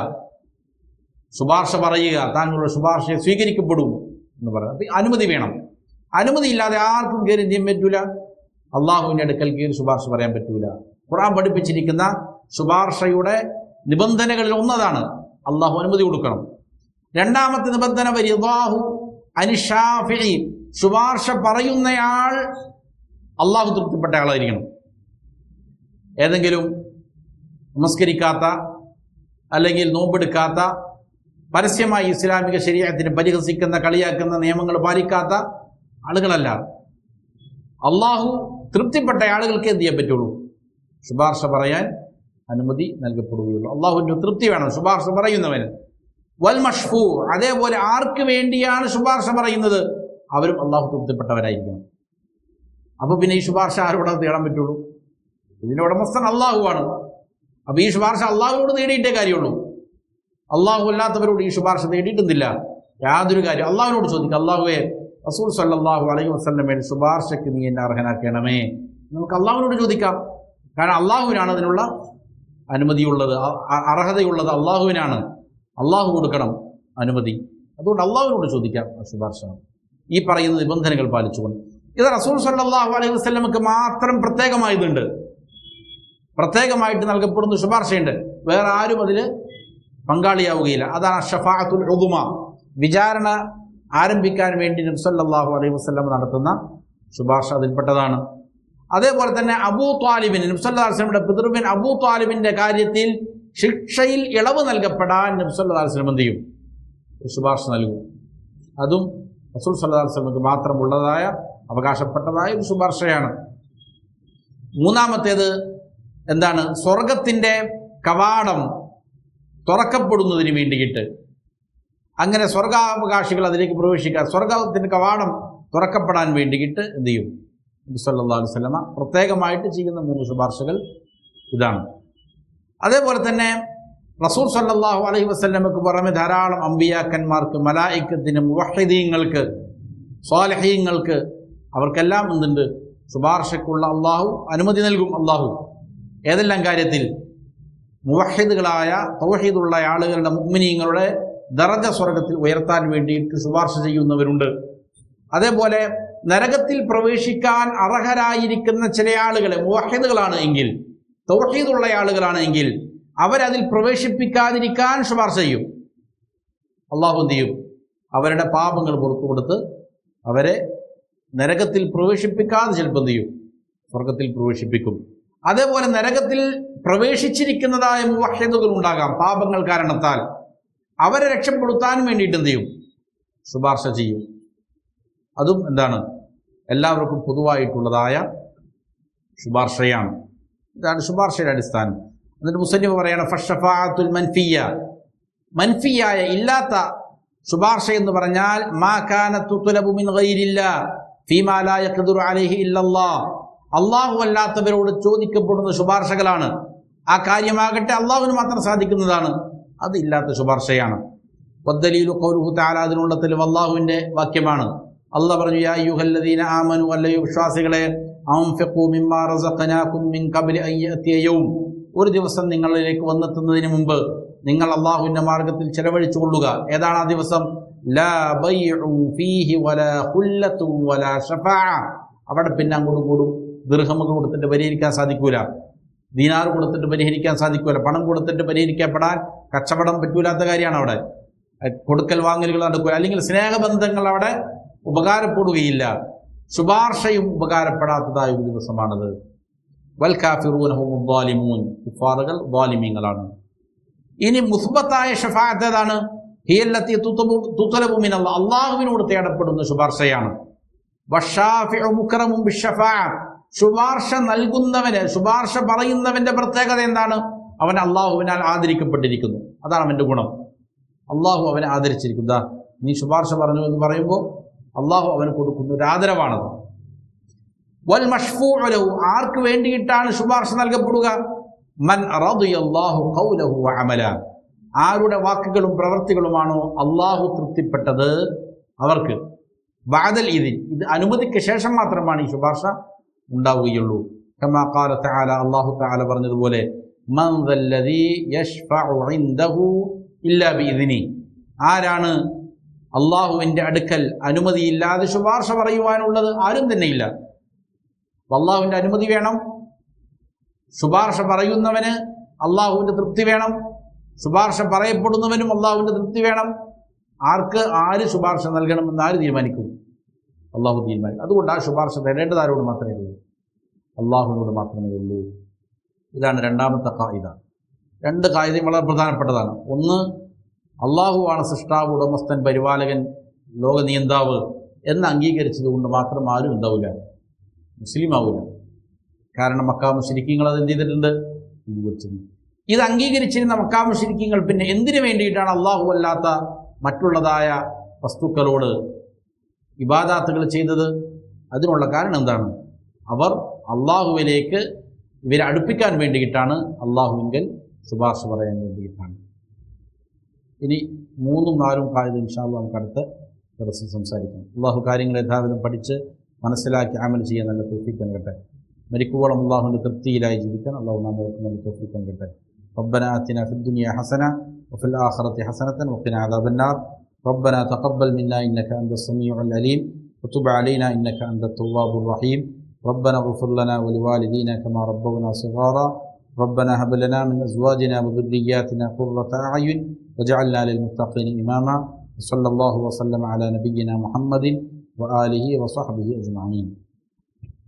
ശുപാർശ പറയുക, താങ്കളുടെ ശുപാർശയെ സ്വീകരിക്കപ്പെടും എന്ന് പറയുന്നത്. അനുമതി വേണം. അനുമതി ഇല്ലാതെ ആർക്കും കയറി എന്ത് ചെയ്യാൻ പറ്റൂല? അള്ളാഹുവിൻ്റെ അടുക്കൽ കയറി ശുപാർശ പറയാൻ പറ്റൂല. ഖുർആൻ പഠിപ്പിച്ചിരിക്കുന്ന ശുപാർശയുടെ നിബന്ധനകളിൽ ഒന്നതാണ് അള്ളാഹു അനുമതി കൊടുക്കണം. രണ്ടാമത്തെ നിബന്ധന റിളാഹു അനിശാഫിഇ, ശുപാർശ പറയുന്നയാൾ അള്ളാഹു തൃപ്തിപ്പെട്ട ആളായിരിക്കണം. ഏതെങ്കിലും നമസ്കരിക്കാത്ത, അല്ലെങ്കിൽ നോമ്പെടുക്കാത്ത, പരസ്യമായി ഇസ്ലാമിക ശരീഅത്തിനെ പരിഹസിക്കുന്ന, കളിയാക്കുന്ന, നിയമങ്ങൾ പാലിക്കാത്ത ആളുകളല്ല. അള്ളാഹു തൃപ്തിപ്പെട്ട ആളുകൾക്ക് എന്ത് ചെയ്യാൻ പറ്റുള്ളൂ? ശുപാർശ പറയാൻ അനുമതി നൽകപ്പെടുകയുള്ളൂ. അള്ളാഹുവിൻ്റെ തൃപ്തി വേണം ശുപാർശ പറയുന്നവന്. വൽ മഷ്ഫൂ, അതേപോലെ ആർക്ക് വേണ്ടിയാണ് ശുപാർശ പറയുന്നത് അവരും അള്ളാഹു തൃപ്തിപ്പെട്ടവരായിരിക്കണം. അപ്പോൾ പിന്നെ ഈ ശുപാർശ ആരോടെ തേടാൻ പറ്റുള്ളൂ? ഇതിൻ്റെ ഉടമസ്ഥൻ അള്ളാഹുവാണ്. അപ്പോൾ ഈ ശുപാർശ അള്ളാഹുവോട് നേടിയിട്ടേ കാര്യമുള്ളൂ. അള്ളാഹു അല്ലാത്തവരോട് ഈ ശുപാർശ നേടിയിട്ടുന്നില്ല യാതൊരു കാര്യം. അള്ളാഹുവിനോട് ചോദിക്കുക, അള്ളാഹുവേ, റസൂൽ സല്ലല്ലാഹു അലൈഹി വസല്ലമയുടെ ശുപാർശയ്ക്ക് നീ എന്നെ അർഹനാക്കണമേ. നമുക്ക് അള്ളാഹുവിനോട് ചോദിക്കാം. കാരണം അള്ളാഹുവിനാണ് അതിനുള്ള അനുമതിയുള്ളത്, അർഹതയുള്ളത് അള്ളാഹുവിനാണ്. അള്ളാഹു കൊടുക്കണം അനുമതി. അതുകൊണ്ട് അള്ളാഹുവിനോട് ചോദിക്കാം ശുപാർശ, ഈ പറയുന്ന നിബന്ധനകൾ പാലിച്ചുകൊണ്ട്. ഇത് റസൂൽ സല്ലല്ലാഹു അലൈഹി വസല്ലമക്ക് മാത്രം പ്രത്യേകമായതുണ്ട്, പ്രത്യേകമായിട്ട് നൽകപ്പെടുന്ന ശുപാർശയുണ്ട്. വേറെ ആരും അതിൽ പങ്കാളിയാവുകയില്ല. അതാണ് ഷഫാഅത്തുൽ ഉദുമ, വിചാരണ ആരംഭിക്കാൻ വേണ്ടി നബി സല്ലല്ലാഹു അലൈഹി വസല്ലം നടത്തുന്ന ശുപാർശ അതിൽപ്പെട്ടതാണ്. അതേപോലെ തന്നെ അബൂ ത്വാലിബിന്, നബി സല്ലല്ലാഹു അലൈഹി വസല്ലമയുടെ പിതൃവ്യൻ അബൂ ത്വാലിബിൻ്റെ കാര്യത്തിൽ ശിക്ഷയിൽ ഇളവ് നൽകപ്പെടാൻ നബി സല്ലല്ലാഹു അലൈഹി വസല്ലം എന്ത് ചെയ്യും? ശുപാർശ നൽകും. അതും റസൂൽ സല്ലല്ലാഹു അലൈഹി വസല്ലമക്ക് മാത്രമുള്ളതായ, അവകാശപ്പെട്ടതായ ഒരു ശുപാർശയാണ്. മൂന്നാമത്തേത് എന്താണ്? സ്വർഗത്തിൻ്റെ കവാടം തുറക്കപ്പെടുന്നതിന് വേണ്ടിയിട്ട്, അങ്ങനെ സ്വർഗാവകാശികൾ അതിലേക്ക് പ്രവേശിക്കാൻ, സ്വർഗത്തിൻ്റെ കവാടം തുറക്കപ്പെടാൻ വേണ്ടിയിട്ട് എന്ത് ചെയ്യും? നബി സല്ലല്ലാഹു അലൈഹി വസല്ലമ പ്രത്യേകമായിട്ട് ചെയ്യുന്ന 3 ശുപാർശകൾ ഇതാണ്. അതേപോലെ തന്നെ റസൂൽ സല്ലല്ലാഹു അലൈഹി വസല്ലമക്ക് പുറമെ ധാരാളം അമ്പിയാക്കന്മാർക്ക്, മലായിക്കത്തിന്, മുവഹ്ഹിദീങ്ങൾക്ക്, സ്വാലിഹീങ്ങൾക്ക്, അവർക്കെല്ലാം എന്തുണ്ട്? ശുപാർശക്കുള്ള അള്ളാഹു അനുമതി നൽകും. അള്ളാഹു ഏതെല്ലാം കാര്യത്തിൽ? മുവഹ്ഹിദുകളായ തൗഹീദുള്ള ആളുകളുടെ, മുഅ്മിനീങ്ങളുടെ ദറജ സ്വർഗത്തിൽ ഉയർത്താൻ വേണ്ടിയിട്ട് ശുപാർശ ചെയ്യുന്നവരുണ്ട്. അതേപോലെ നരകത്തിൽ പ്രവേശിക്കാൻ അർഹരായിരിക്കുന്ന ചില ആളുകളെ, മുവഹ്ഹിദുകളാണ് എങ്കിൽ, തൗഹീദുള്ള ആളുകളാണ് എങ്കിൽ, അവരതിൽ പ്രവേശിപ്പിക്കാതിരിക്കാൻ ശുപാർശ ചെയ്യും. അള്ളാഹു എന്ത് ചെയ്യും? അവരുടെ പാപങ്ങൾ പുറത്തു കൊടുത്ത് അവരെ നരകത്തിൽ പ്രവേശിപ്പിക്കാതെ ചിലപ്പോൾ എന്ത് ചെയ്യും? സ്വർഗത്തിൽ പ്രവേശിപ്പിക്കും. അതേപോലെ നരകത്തിൽ പ്രവേശിച്ചിരിക്കുന്നതായ മുവഹ്ഹിദുകൾ ഉണ്ടാകാം പാപങ്ങൾ കാരണത്താൽ, അവരെ രക്ഷപ്പെടുത്താൻ വേണ്ടിയിട്ട് എന്ത് ചെയ്യും? ശുപാർശ ചെയ്യും. അതും എന്താണ്? എല്ലാവർക്കും പൊതുവായിട്ടുള്ളതായ ശുപാർശയാണ്. ഇതാണ് ശുപാർശയുടെ അടിസ്ഥാനം. എന്നിട്ട് മുസ്ലിം പറയണം ഫശ്ശഫാഅത്തുൽ മൻഫിയ്യ, മൻഫിയായ ഇല്ലാത്ത ശുപാർശ എന്ന് പറഞ്ഞാൽ മാ കാനത് തുലബു മിൻ ഗൈരില്ലാ ഫീമാ ലാ യഖ്ദിറു അലൈഹി ഇല്ലല്ലാഹ്, അള്ളാഹു അല്ലാത്തവരോട് ചോദിക്കപ്പെടുന്ന ശുപാർശകളാണ്. ആ കാര്യമാകട്ടെ അള്ളാഹുവിന് മാത്രം സാധിക്കുന്നതാണ്, അതില്ലാത്ത ശുപാർശയാണ്. വദ്ദലീലു ഖൗലുഹു തആല, അതിനുള്ള തെളിവ് അള്ളാഹുവിൻ്റെ വാക്യമാണ്. അള്ളാഹ് പറഞ്ഞു, യാ അയ്യുഹല്ലദീന ആമനു, അല്ലയോ വിശ്വാസികളെ, അൻഫിഖൂ മിമ്മാ റസഖനാകും മിൻ ഖബ്ലി അൻ യഅതിയ യൗം, ഒരു ദിവസം നിങ്ങളിലേക്ക് വന്നെത്തുന്നതിന് മുമ്പ് നിങ്ങൾ അള്ളാഹുവിൻ്റെ മാർഗത്തിൽ ചെലവഴിച്ചു കൊള്ളുക. ഏതാണ് ആ ദിവസം? ലാ ബൈഉ ഫീഹി വലാ ഖുല്ലതു വലാ ശഫാഅ, അവിടെ പിന്നെ അങ്ങോട്ടും ദിർഹമുകൾ കൊടുത്തിട്ട് പരിഹരിക്കാൻ സാധിക്കൂല, ദീനാർ കൊടുത്തിട്ട് പരിഹരിക്കാൻ സാധിക്കൂല, പണം കൊടുത്തിട്ട് പരിഹരിക്കപ്പെടാൻ കച്ചവടം പറ്റൂലാത്ത കാര്യമാണ്. അവിടെ കൊടുക്കൽ വാങ്ങലുകൾ നടക്കൂല, അല്ലെങ്കിൽ സ്നേഹബന്ധങ്ങൾ അവിടെ ഉപകാരപ്പെടുകയില്ല, ശുപാർശയും ഉപകാരപ്പെടാത്തതായ ഒരു ദിവസമാണത്. വൽ കാഫിറൂന ഹുമുൽ ളാലിമൂൻ, കുഫാറുകൾ ളാലിമീങ്ങളാണ്. ഇനി മുസ്ബത്തായ ശഫാഅത്ത് ഏതാണ്? ഹിയല്ലത്തി തുത്ലബു മിനല്ലാഹ്, അല്ലാഹുവിനോട് തേടപ്പെടുന്ന ശുപാർശയാണ്. വശാഫിഉ മുക്റമുൻ ബിശ്ശഫാഅ, ശുപാർശ നൽകുന്നവന്, ശുപാർശ പറയുന്നവന്റെ പ്രത്യേകത എന്താണ്? അവൻ അള്ളാഹുവിനാൽ ആദരിക്കപ്പെട്ടിരിക്കുന്നു, അതാണ് അവൻ്റെ ഗുണം. അള്ളാഹു അവനെ ആദരിച്ചിരിക്കുന്നു. നീ ശുപാർശ പറഞ്ഞു എന്ന് പറയുമ്പോൾ അള്ളാഹു അവന് കൊടുക്കുന്ന ഒരു ആദരവാണത്. വൽ മശ്ഫൂഉ ലഹു, ആർക്ക് വേണ്ടിയിട്ടാണ് ശുപാർശ നൽകപ്പെടുക? മൻ റളിയല്ലാഹു ഖൗലഹു വഅമല, ആരുടെ വാക്കുകളും പ്രവൃത്തികളുമാണോ അള്ളാഹു തൃപ്തിപ്പെട്ടത് അവർക്ക്. ബഅദൽ ഇദിൻ, ഇത് അനുമതിക്ക് ശേഷം മാത്രമാണ് ഈ ശുപാർശ ഉണ്ടാവുകയുള്ളൂ. കമാ ഖാല തആല, അല്ലാഹു തആല പറഞ്ഞതുപോലെ, മൻ ദല്ലദീ യശ്ഫഉ ഇൻദഹു ഇല്ലാ ബിഇദ്നി, ആരാണ് അള്ളാഹുവിൻ്റെ അടുക്കൽ അനുമതിയില്ലാതെ ശുപാർശ പറയുവാനുള്ളത്? ആരും തന്നെയില്ല. അള്ളാഹുവിൻ്റെ അനുമതി വേണം, ശുപാർശ പറയുന്നവന് അള്ളാഹുവിൻ്റെ തൃപ്തി വേണം, ശുപാർശ പറയപ്പെടുന്നവനും അള്ളാഹുവിൻ്റെ തൃപ്തി വേണം. ആര് ശുപാർശ നൽകണമെന്ന് ആര് തീരുമാനിക്കും? അള്ളാഹു തീരുമാനിക്കും. അതുകൊണ്ട് ആ ശുപാർശ തരേണ്ടത് ആരോട് മാത്രമേ ഉള്ളൂ? അള്ളാഹുവിനോട് മാത്രമേ ഉള്ളൂ. ഇതാണ് രണ്ടാമത്തെ ഖായിദ. രണ്ട് ഖായിദയും വളരെ പ്രധാനപ്പെട്ടതാണ്. ഒന്ന്, അള്ളാഹുവാണ് സൃഷ്ടാവ്, ഉടമസ്ഥൻ, പരിപാലകൻ, ലോകനിയന്താവ് എന്ന് അംഗീകരിച്ചത് കൊണ്ട് മാത്രം ആരും എന്താവില്ല, മുസ്ലിം ആവില്ല. കാരണം മക്കാ മുശ്രിക്കീങ്ങൾ അത് എന്ത് ചെയ്തിട്ടുണ്ട്? ഇത് അംഗീകരിച്ചിരുന്ന മക്കാ മുശ്രിക്കീങ്ങൾ പിന്നെ എന്തിനു വേണ്ടിയിട്ടാണ് അള്ളാഹു അല്ലാത്ത മറ്റുള്ളതായ വസ്തുക്കളോട് ഇബാദാത്തുകൾ ചെയ്തത്? അതിനുള്ള കാരണം എന്താണ്? അവർ അള്ളാഹുവിലേക്ക് ഇവരെ അടുപ്പിക്കാൻ വേണ്ടിയിട്ടാണ്, അള്ളാഹുവിങ്കൽ ശുപാർശ പറയാൻ വേണ്ടിയിട്ടാണ്. ഇനി 3ഉം 4ഉം കാര്യം ഇൻഷാ അല്ലാഹ് നമുക്ക് അടുത്ത ദിവസം സംസാരിക്കാം. അള്ളാഹു കാര്യങ്ങൾ യഥാവിധം പഠിച്ച് മനസ്സിലാക്കി അമൽ ചെയ്യാൻ നല്ല തൗഫീഖ് നൽകട്ടെ. മരിക്കുവോളം അള്ളാഹുവിൻ്റെ തൃപ്തിയിലായി ജീവിക്കാൻ അള്ളാഹു നമുക്ക് നല്ല തൗഫീഖ് നൽകട്ടെ. ربنا آتنا في الدنيا حسنة وفي الآخرة حسنة وقنا عذاب النار. ربنا تقبل منا إنك أنت السميع العليم وتب علينا إنك أنت التواب الرحيم. ربنا اغفر لنا ولوالدينا كما ربونا صغارا. ربنا هب لنا من أزواجنا وذرياتنا قرة أعين واجعلنا للمتقين إماما. صلى الله وسلم على نبينا محمد وآله وصحبه أجمعين.